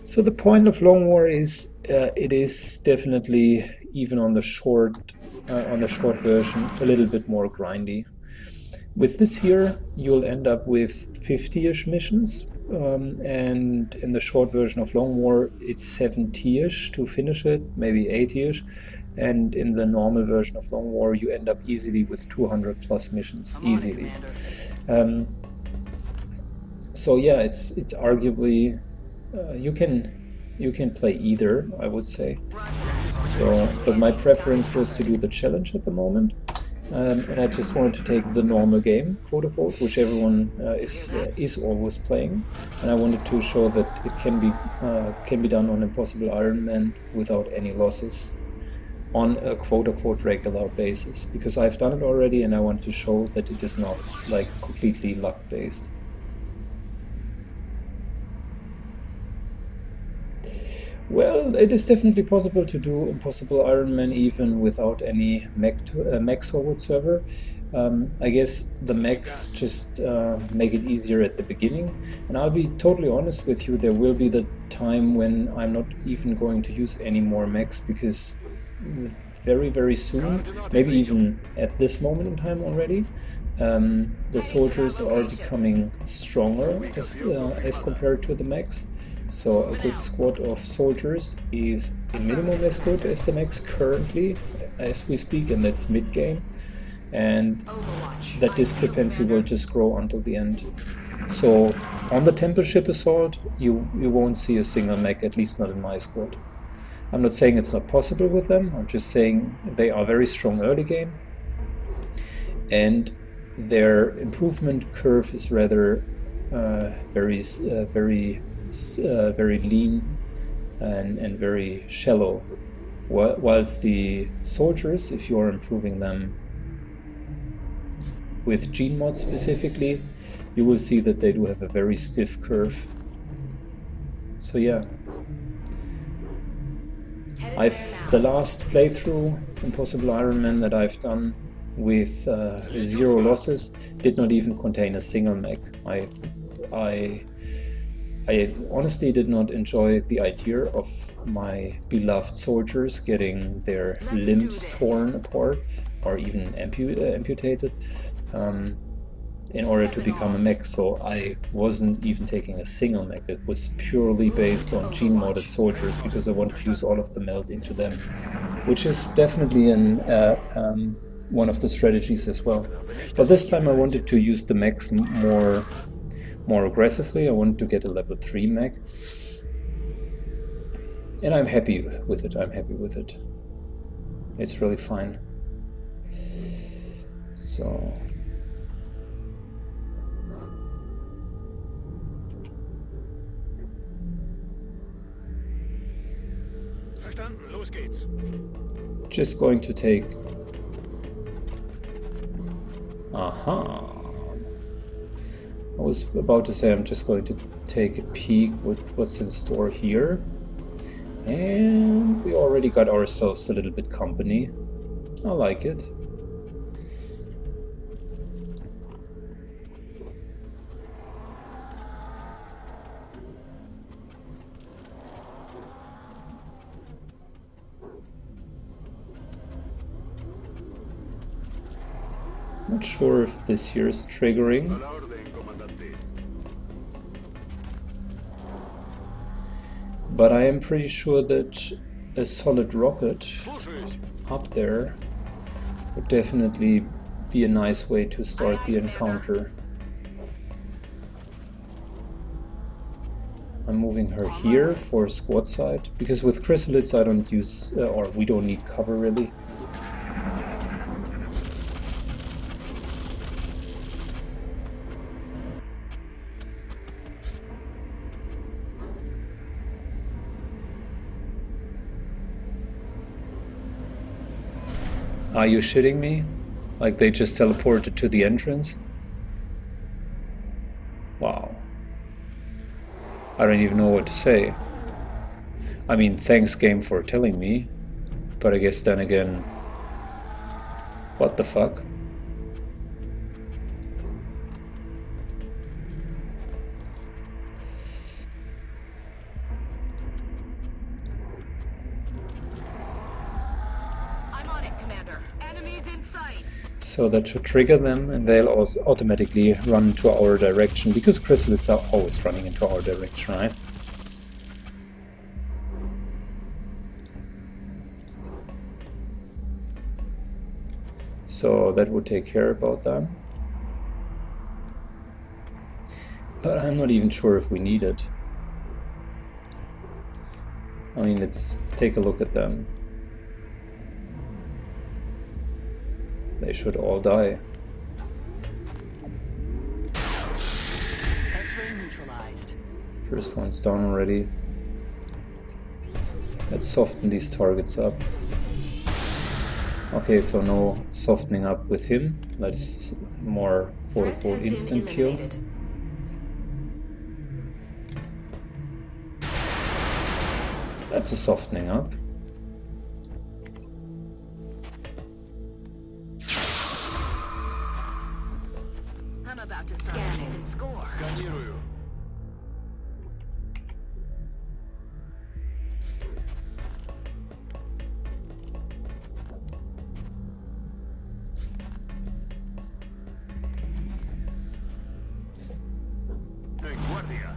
So the point of Long War is it is definitely, even on the short version, a little bit more grindy. With this here, you'll end up with 50-ish missions, and in the short version of Long War, it's 70-ish to finish it, maybe 80-ish, and in the normal version of Long War, you end up easily with 200 plus missions, I'm on it, easily. Commander. So yeah, it's arguably you can play either, I would say. So, but my preference was to do the challenge at the moment, and I just wanted to take the normal game, quote unquote, which everyone is always playing, and I wanted to show that it can be done on Impossible Ironman without any losses, on a quote unquote regular basis, because I've done it already, and I want to show that it is not like completely luck based. Well, it is definitely possible to do Impossible Ironman even without any mechs or whatsoever. I guess the mechs just make it easier at the beginning. And I'll be totally honest with you, there will be the time when I'm not even going to use any more mechs, because very, very soon, maybe even at this moment in time already, the soldiers are becoming stronger as compared to the mechs. So a good squad of soldiers is a minimum as good as the mechs currently, as we speak, and that's mid-game. And that discrepancy will just grow until the end. So on the Temple Ship Assault, you won't see a single mech, at least not in my squad. I'm not saying it's not possible with them, I'm just saying they are very strong early game. And their improvement curve is rather very lean and very shallow, whilst the soldiers, if you are improving them with gene mods specifically, you will see that they do have a very stiff curve. So yeah, the last playthrough Impossible Ironman that I've done with 0 losses did not even contain a single mech. I honestly did not enjoy the idea of my beloved soldiers getting their limbs torn apart or even amputated in order to become a mech, so I wasn't even taking a single mech. It was purely based on gene modded soldiers because I wanted to use all of the meld into them, which is definitely one of the strategies as well. But this time I wanted to use the mechs more aggressively. I wanted to get a level 3 mech, and I'm happy with it. It's really fine. So Verstanden, los geht's. just going to take... Aha! I was about to say I'm just going to take a peek with what's in store here. And we already got ourselves a little bit company. I like it. Not sure if this here is triggering. A la orden, comandante. But I am pretty sure that a solid rocket Fußweg. up there would definitely be a nice way to start the encounter. I'm moving her here for squad side, because with chrysalids I don't use, or we don't need cover really. Are you shitting me? Like they just teleported to the entrance? Wow. I don't even know what to say. I mean, thanks game for telling me, but I guess then again, what the fuck? So that should trigger them, and they'll also automatically run into our direction, because chrysalids are always running into our direction, right? So that would take care about them. But I'm not even sure if we need it. I mean, let's take a look at them. They should all die. X-ray neutralized. First one's down already. Let's soften these targets up. Okay, so no softening up with him. That is more quote-unquote instant kill. That's a softening up. I'm about to scan and score. Сканирую. Эй, гвардия.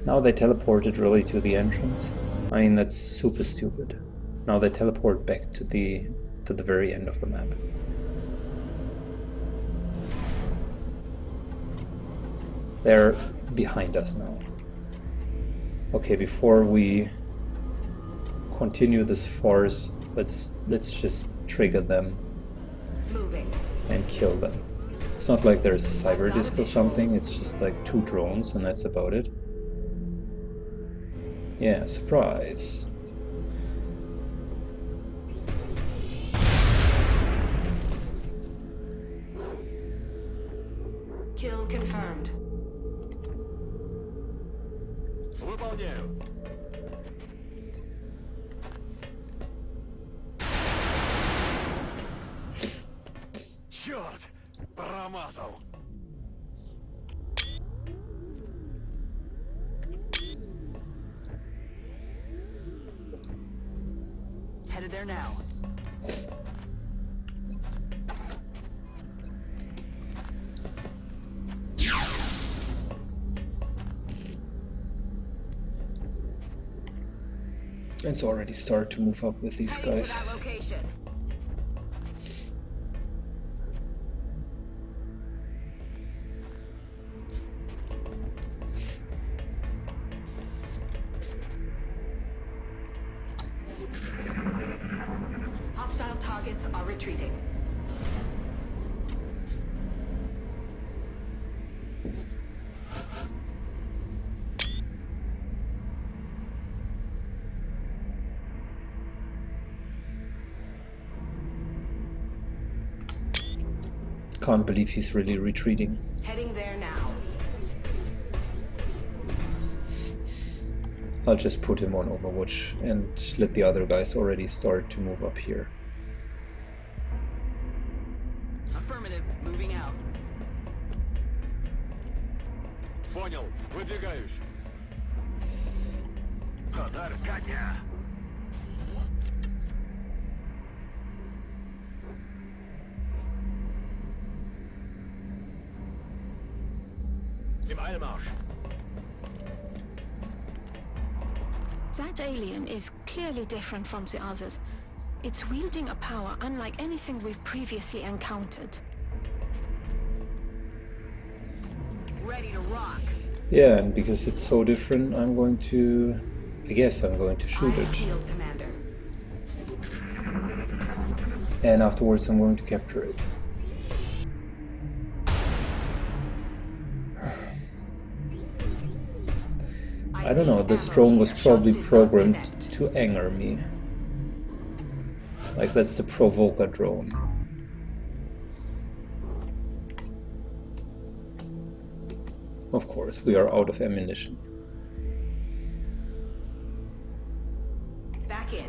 Now they teleported really to the entrance. I mean, that's super stupid. Now they teleport back to the very end of the map. They're behind us now. Okay, before we continue this farce, let's just trigger them Moving. and kill them. It's not like there's a cyber disc or something, it's just like 2 drones and that's about it. Yeah, surprise. Kill confirmed. Выполняю. Черт! Промазал. Headed there now. Let's already start to move up with these Heading to guys. that location. Hostile targets are retreating. Can't believe he's really retreating. Heading there now. I'll just put him on Overwatch and let the other guys already start to move up here. Affirmative. Moving out. Понял. Выдвигаюсь. Удар коня. Im Eilmarsch. That alien is clearly different from the others. It's wielding a power unlike anything we've previously encountered. Ready to rock. Yeah, and because it's so different, I guess I'm going to shoot Eyes it. peeled, Commander. And afterwards I'm going to capture it. I don't know, this drone was probably programmed to anger me. Like, that's the provoker drone. Of course, we are out of ammunition. Back in.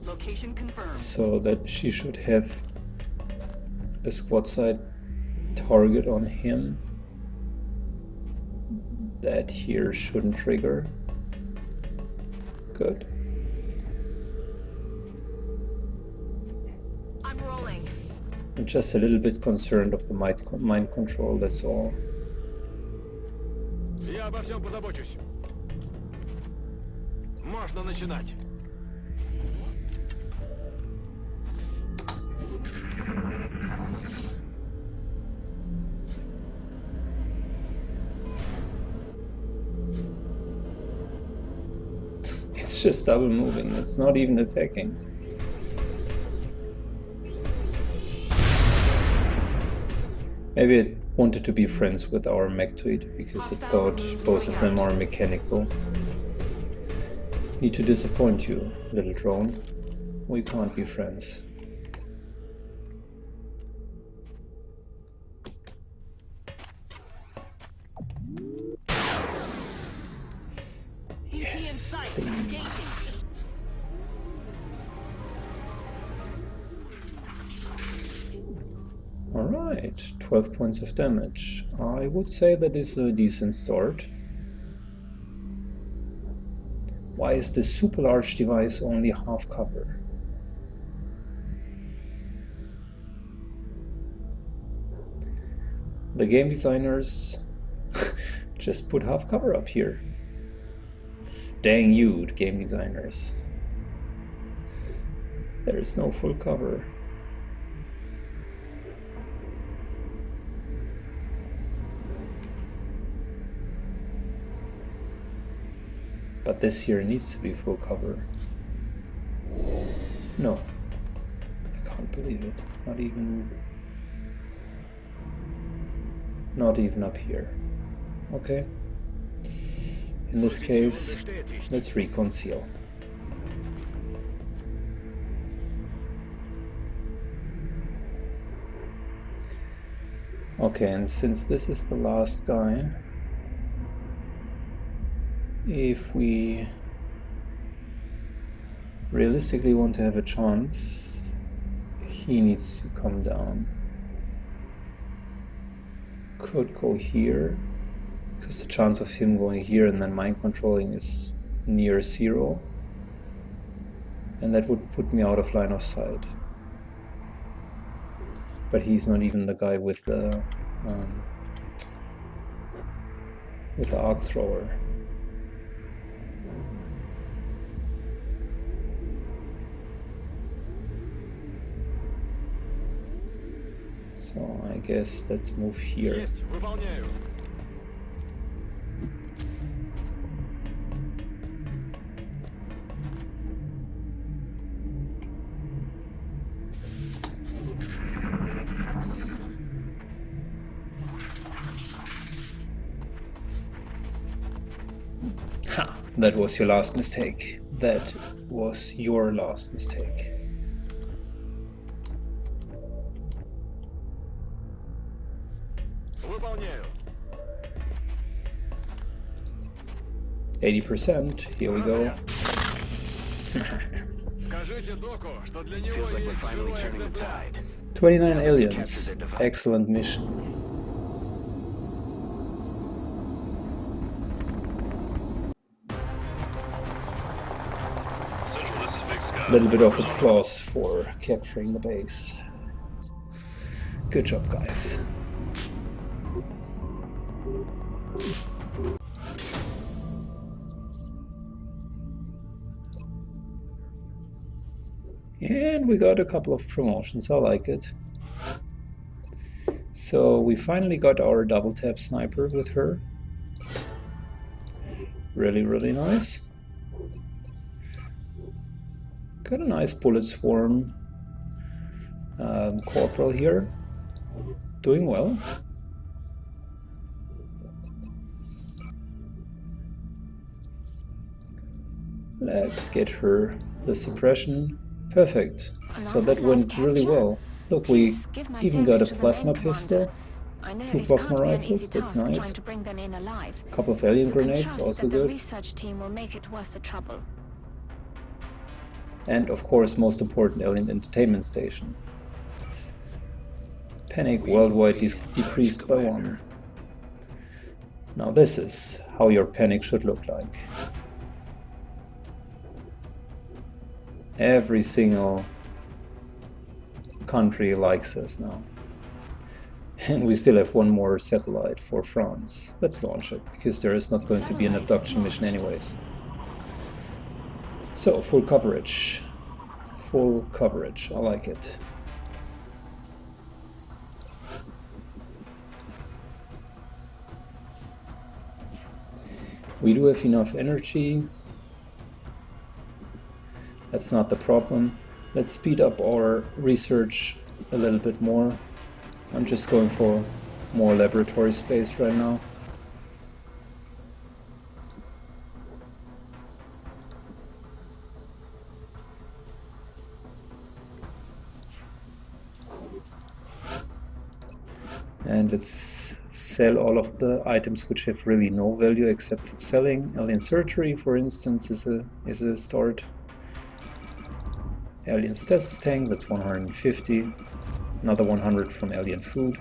Location confirmed. So that she should have a squad side target on him. That here shouldn't trigger. Good. I'm rolling. I'm just a little bit concerned of the mind control, that's all. Я обо всем позабочусь. Можно начинать. It's just double moving, it's not even attacking. Maybe it wanted to be friends with our mech-tweet because it thought both of them are mechanical. Need to disappoint you, little drone. We can't be friends. please. Alright, 12 points of damage. I would say that is a decent start. Why is this super large device only half cover? The game designers just put half cover up here. Dang you, game designers. There is no full cover. But this here needs to be full cover. No. I can't believe it. Not even up here. Okay. In this case, let's reconcile. Okay, and since this is the last guy, if we realistically want to have a chance, he needs to come down. Could go here, because the chance of him going here and then mind controlling is near 0. And that would put me out of line of sight. But he's not even the guy with the arc thrower. So I guess let's move here. Есть, выполняю. Ha! That was your last mistake. That was your last mistake. Выполняю. 80%. Here we go. Скажите доку, что для него Feels like we're есть finally живой turning the экземпляр. tide. 29 aliens. Excellent mission. A little bit of applause for capturing the base. Good job, guys. And we got a couple of promotions, I like it. So we finally got our double tap sniper with her. Really, really nice. Got a nice bullet swarm corporal here. Doing well. Let's get her the suppression. Perfect. So that went really well. Look, we even got a plasma pistol, 2 plasma rifles, that's nice. A couple of alien grenades, also good. And of course, most important, alien entertainment station. Panic worldwide decreased by 1. Now this is how your panic should look like. Every single country likes us now. And we still have one more satellite for France. Let's launch it, because there is not going to be an abduction mission anyways. So, full coverage. Full coverage, I like it. We do have enough energy. That's not the problem. Let's speed up our research a little bit more. I'm just going for more laboratory space right now. And let's sell all of the items which have really no value except for selling. Alien surgery, for instance, is a start. Alien stasis tank, that's 150. Another 100 from alien food.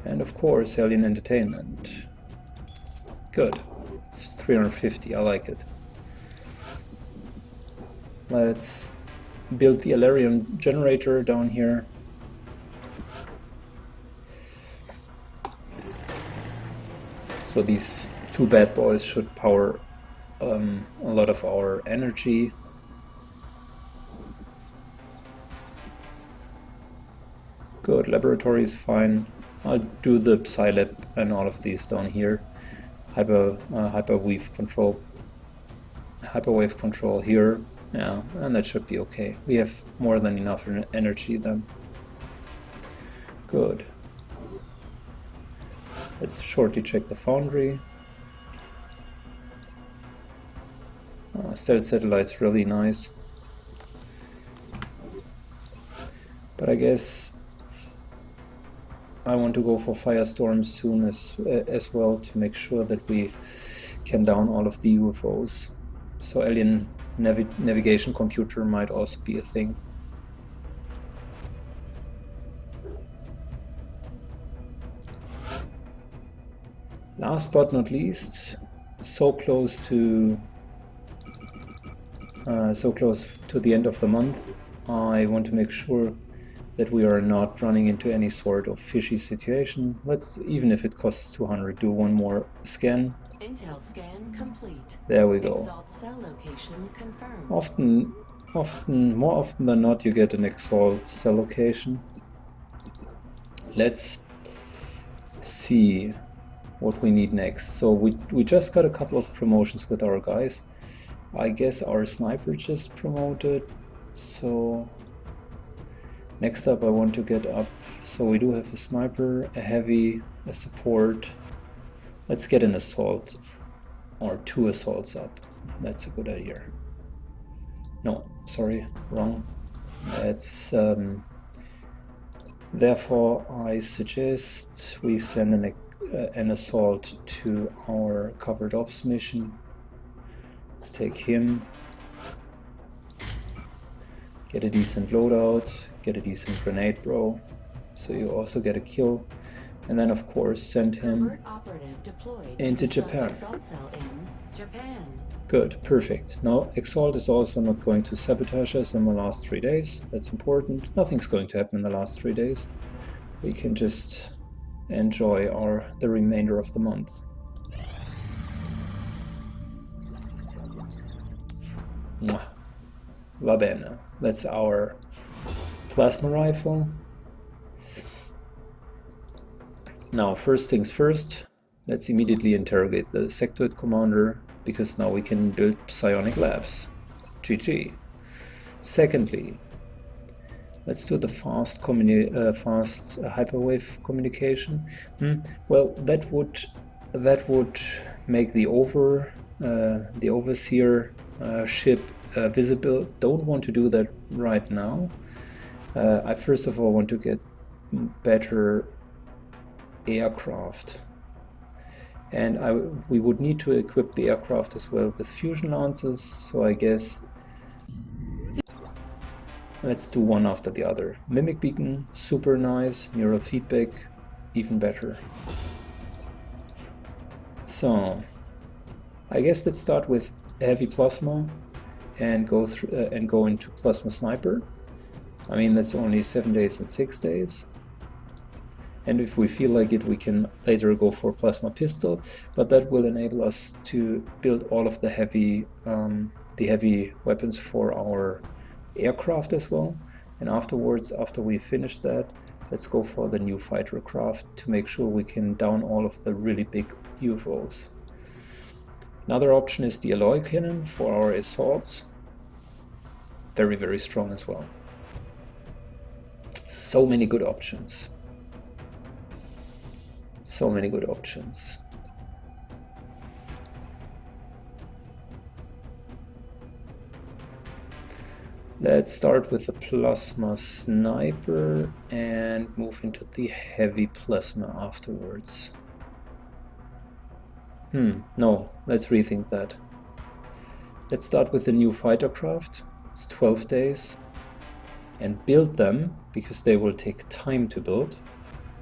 And of course, alien entertainment. Good. It's 350, I like it. Let's build the Alarium generator down here. So these two bad boys should power a lot of our energy. Good, laboratory is fine. I'll do the Psylab and all of these down here. Hyperwave control here. Yeah, and that should be okay. We have more than enough energy then. Good. Let's shortly check the foundry. Stealth satellite's really nice. But I guess I want to go for Firestorm soon as well to make sure that we can down all of the UFOs. So alien navigation computer might also be a thing. Last but not least, so close to the end of the month, I want to make sure that we are not running into any sort of fishy situation. Let's, even if it costs 200, do one more scan. Intel scan complete. There we go. Exalt cell location confirmed. More often than not, you get an Exalt cell location. Let's see what we need next. So we just got a couple of promotions with our guys. I guess our sniper just promoted. So next up I want to get up. So we do have a sniper, a heavy, a support. Let's get an assault or 2 assaults up. That's a good idea. No, sorry, wrong. That's therefore I suggest we send an assault to our covered ops mission. Let's take him, get a decent loadout, get a decent grenade bro, so you also get a kill, and then of course send him into Japan. Good, perfect. Now Exalt is also not going to sabotage us in the last 3 days. That's important. Nothing's going to happen in the last 3 days. We can just enjoy the remainder of the month. Mwah. Va bene. That's our plasma rifle. Now, first things first, let's immediately interrogate the sectoid commander, because now we can build psionic labs. GG. Secondly, let's do the fast hyperwave communication. Well, that would make the overseer ship visible. Don't want to do that right now. I first of all want to get better aircraft, and we would need to equip the aircraft as well with fusion lances. So I guess let's do one after the other. Mimic beacon, super nice. Neural feedback, even better. So I guess let's start with heavy plasma and go into plasma sniper. I mean, that's only 7 days and 6 days. And if we feel like it, we can later go for plasma pistol, but that will enable us to build all of the heavy weapons for our aircraft as well. And afterwards, after we finish that, let's go for the new fighter craft to make sure we can down all of the really big UFOs. Another option is the alloy cannon for our assaults. Very, very strong as well. So many good options. So many good options. Let's start with the plasma sniper and move into the heavy plasma afterwards. No, let's rethink that. Let's start with the new fighter craft. It's 12 days. And build them, because they will take time to build.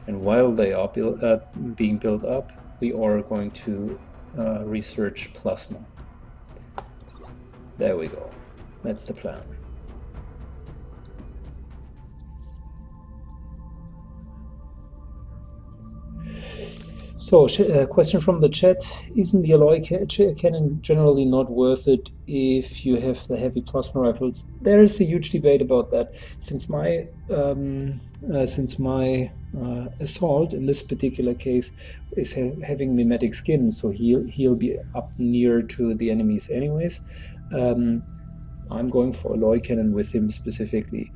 And while they are being built up, we are going to research plasma. There we go. That's the plan. So, question from the chat: isn't the alloy cannon generally not worth it if you have the heavy plasma rifles? There is a huge debate about that. Since my assault in this particular case is having mimetic skin, so he'll be up near to the enemies anyways. I'm going for alloy cannon with him specifically.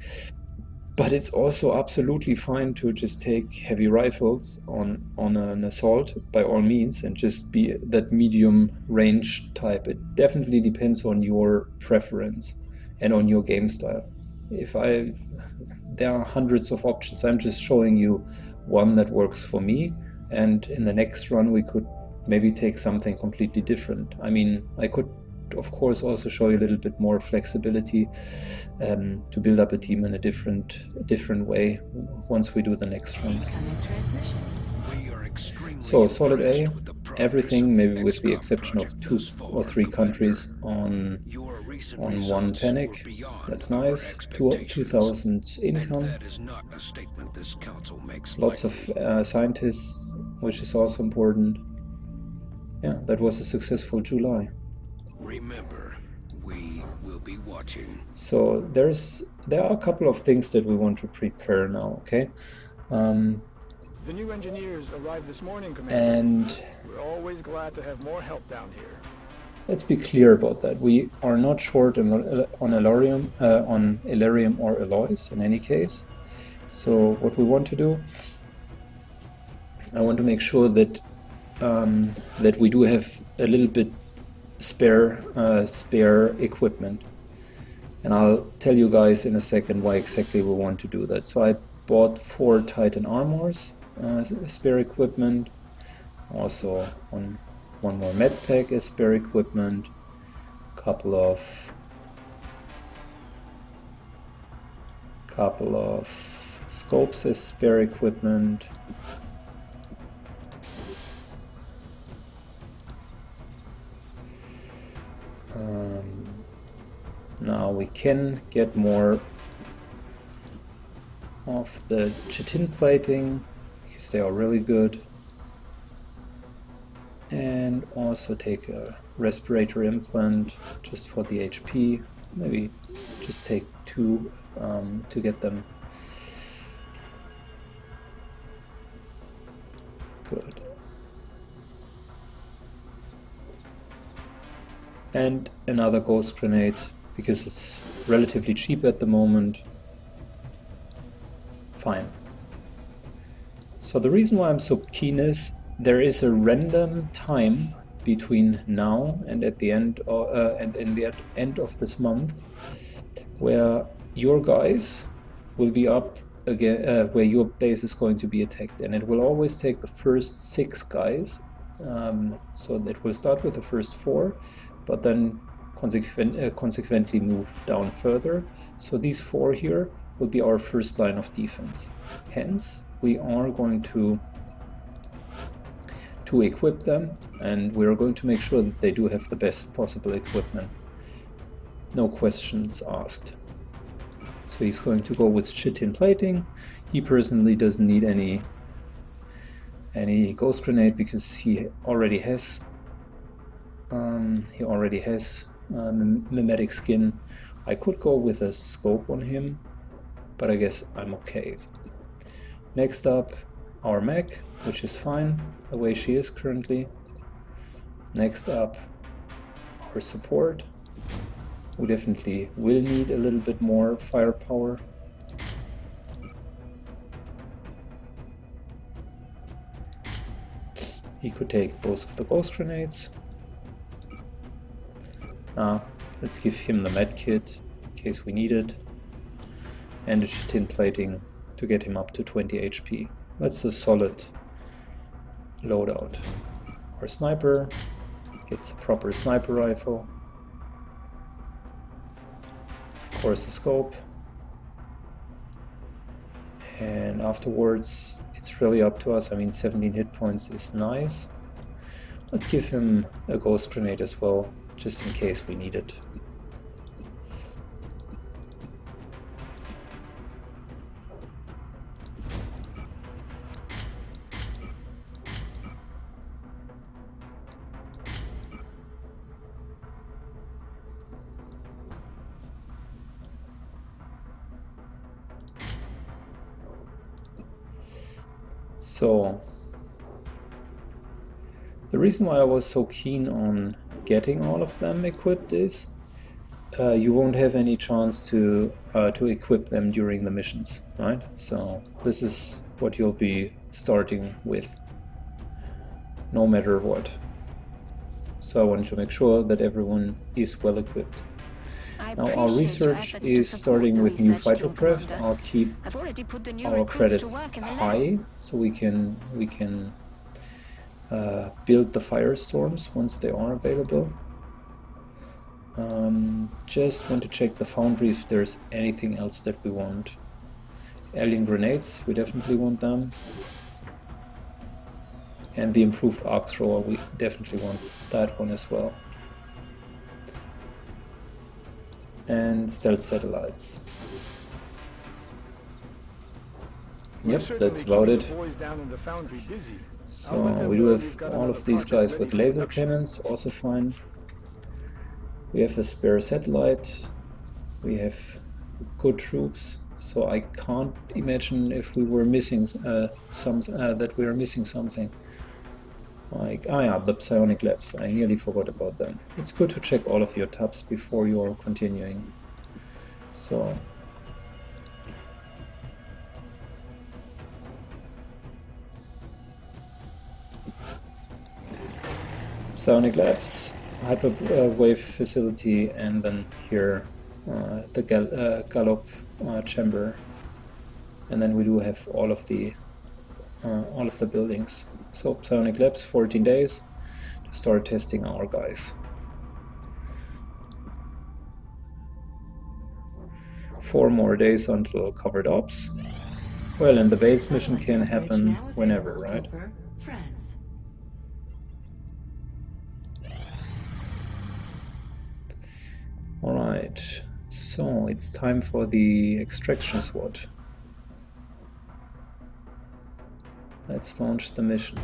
But it's also absolutely fine to just take heavy rifles on an assault, by all means, and just be that medium range type. It definitely depends on your preference and on your game style. There are hundreds of options. I'm just showing you one that works for me, and in the next run we could maybe take something completely different. I mean, I could of course also show you a little bit more flexibility to build up a team in a different way once we do the next run. So solid A, everything, maybe with the exception of 2 or 3 countries on 1 panic. That's nice. 2,000 income. Lots of scientists, which is also important. Yeah, that was a successful July. Remember, we will be watching. So there are a couple of things that we want to prepare now, okay? The new engineers arrived this morning, Commander. And we're always glad to have more help down here. Let's be clear about that. We are not short on Elerium or alloys in any case. So what we want to do, I want to make sure that that we do have a little bit spare equipment, and I'll tell you guys in a second why exactly we want to do that. So I bought 4 Titan armors, spare equipment, also one more med pack as spare equipment, couple of scopes as spare equipment. Now we can get more of the chitin plating because they are really good, and also take a respirator implant just for the HP. Maybe just take 2 to get them good. And another ghost grenade, because it's relatively cheap at the moment. Fine. So the reason why I'm so keen is there is a random time between now and at the end and in the end of this month where your guys will be up again, where your base is going to be attacked, and it will always take the first 6 guys. So it will start with the first 4, but then consequently move down further. So these 4 here will be our first line of defense. Hence, we are going to equip them, and we're going to make sure that they do have the best possible equipment. No questions asked. So he's going to go with chitin plating. He personally doesn't need any ghost grenade because he already has mimetic skin. I could go with a scope on him, but I guess I'm okay. Next up, our mech, which is fine the way she is currently. Next up, our support. We definitely will need a little bit more firepower. He could take both of the ghost grenades. Let's give him the med kit. case we need it. And a tin plating to get him up to 20 HP. That's a solid loadout. Our sniper gets a proper sniper rifle. Of course a scope. And afterwards it's really up to us. I mean, 17 hit points is nice. Let's give him a ghost grenade as well, just in case we need it. So, the reason why I was so keen on getting all of them equipped is you won't have any chance to equip them during the missions, right? So this is what you'll be starting with, no matter what. So I wanted to make sure that everyone is well equipped. Now our research is starting with new fighter craft. I'll keep our credits high so we can build the firestorms once they are available. Just want to check the foundry if there's anything else that we want. Alien grenades, we definitely want them. And the improved arc thrower, we definitely want that one as well. And stealth satellites. Yep, that's about it. So we do have all of these guys with laser cannons, also fine. We have a spare satellite. We have good troops, so I can't imagine if we were missing that we are missing something. Like, yeah, the psionic labs, I nearly forgot about them. It's good to check all of your tabs before you're continuing. So, psionic labs, hyperwave facility, and then here the gallop chamber, and then we do have all of the buildings. So psionic labs, 14 days to start testing our guys. 4 more days until covered ops. Well, and the base mission can happen whenever, right? Alright, so it's time for the extraction SWAT. Let's launch the mission.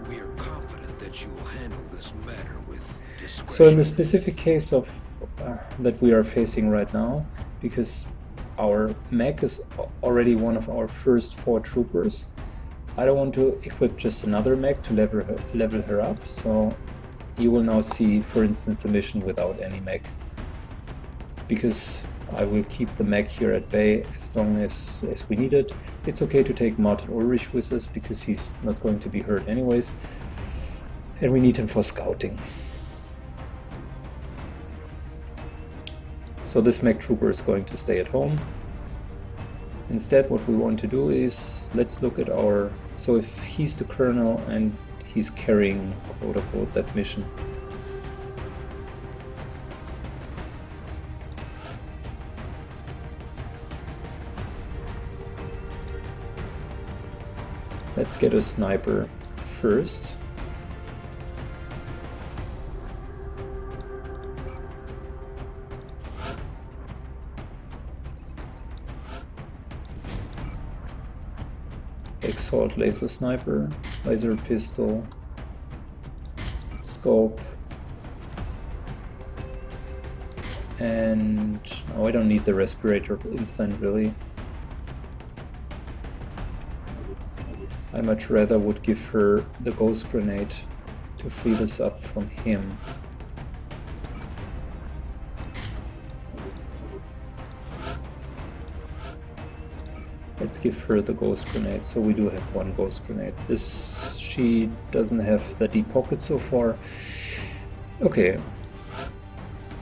We are confident that you will handle this matter with discretion. So in the specific case of that we are facing right now, because our mech is already one of our first 4 troopers, I don't want to equip just another mech to level her up, so you will now see, for instance, a mission without any mech, because I will keep the mech here at bay as long as we need it. It's okay to take Martin Ulrich with us because he's not going to be hurt anyways, and we need him for scouting. So this mech trooper is going to stay at home. Instead, what we want to do is, let's look at our, so if he's the colonel and he's carrying, quote unquote, that mission. Let's get a sniper first. Assault laser sniper, laser pistol, scope, and oh, I don't need the respirator implant really. I much rather would give her the ghost grenade to free this up from him. Let's give her the ghost grenade, so we do have 1 ghost grenade. This, she doesn't have the deep pocket so far. Okay.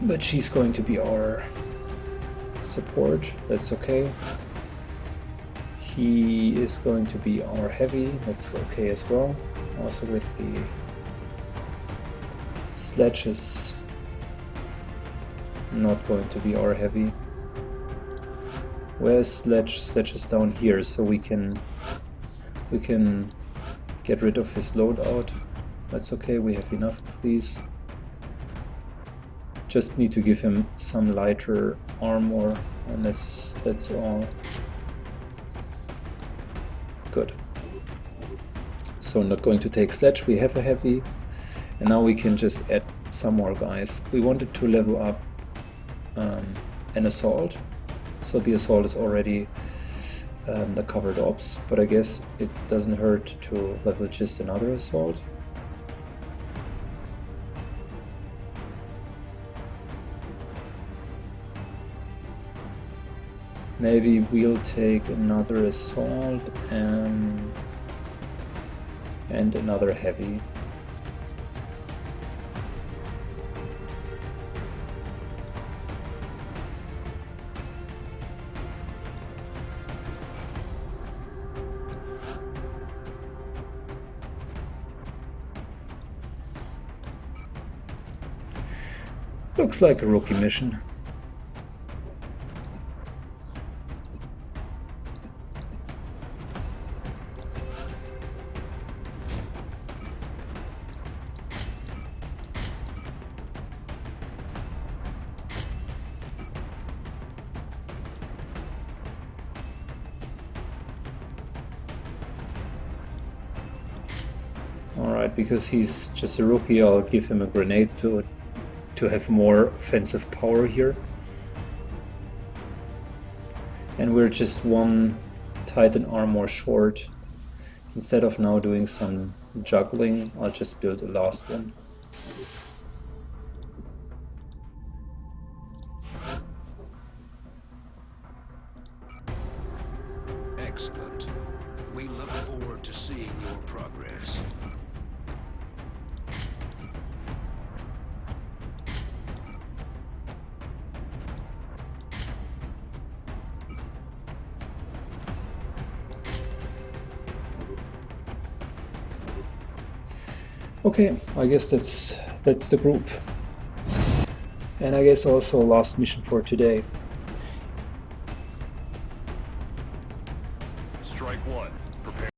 But she's going to be our support, that's okay. He is going to be our heavy, that's okay as well. Also with the sledges, not going to be our heavy. Where's sledge? Sledge is down here, so we can get rid of his loadout. That's okay, we have enough of these. Just need to give him some lighter armor, and that's all. Good. So not going to take sledge, we have a heavy, and now we can just add some more guys. We wanted to level up an assault, so the assault is already the covered ops, but I guess it doesn't hurt to level just another assault. Maybe we'll take another assault and another heavy. Looks like a rookie mission. Alright, because he's just a rookie, I'll give him a grenade to have more offensive power here. And we're just one Titan armor short. Instead of now doing some juggling, I'll just build a last one. Excellent. We look forward to seeing your progress. Okay, I guess that's the group. And I guess also last mission for today.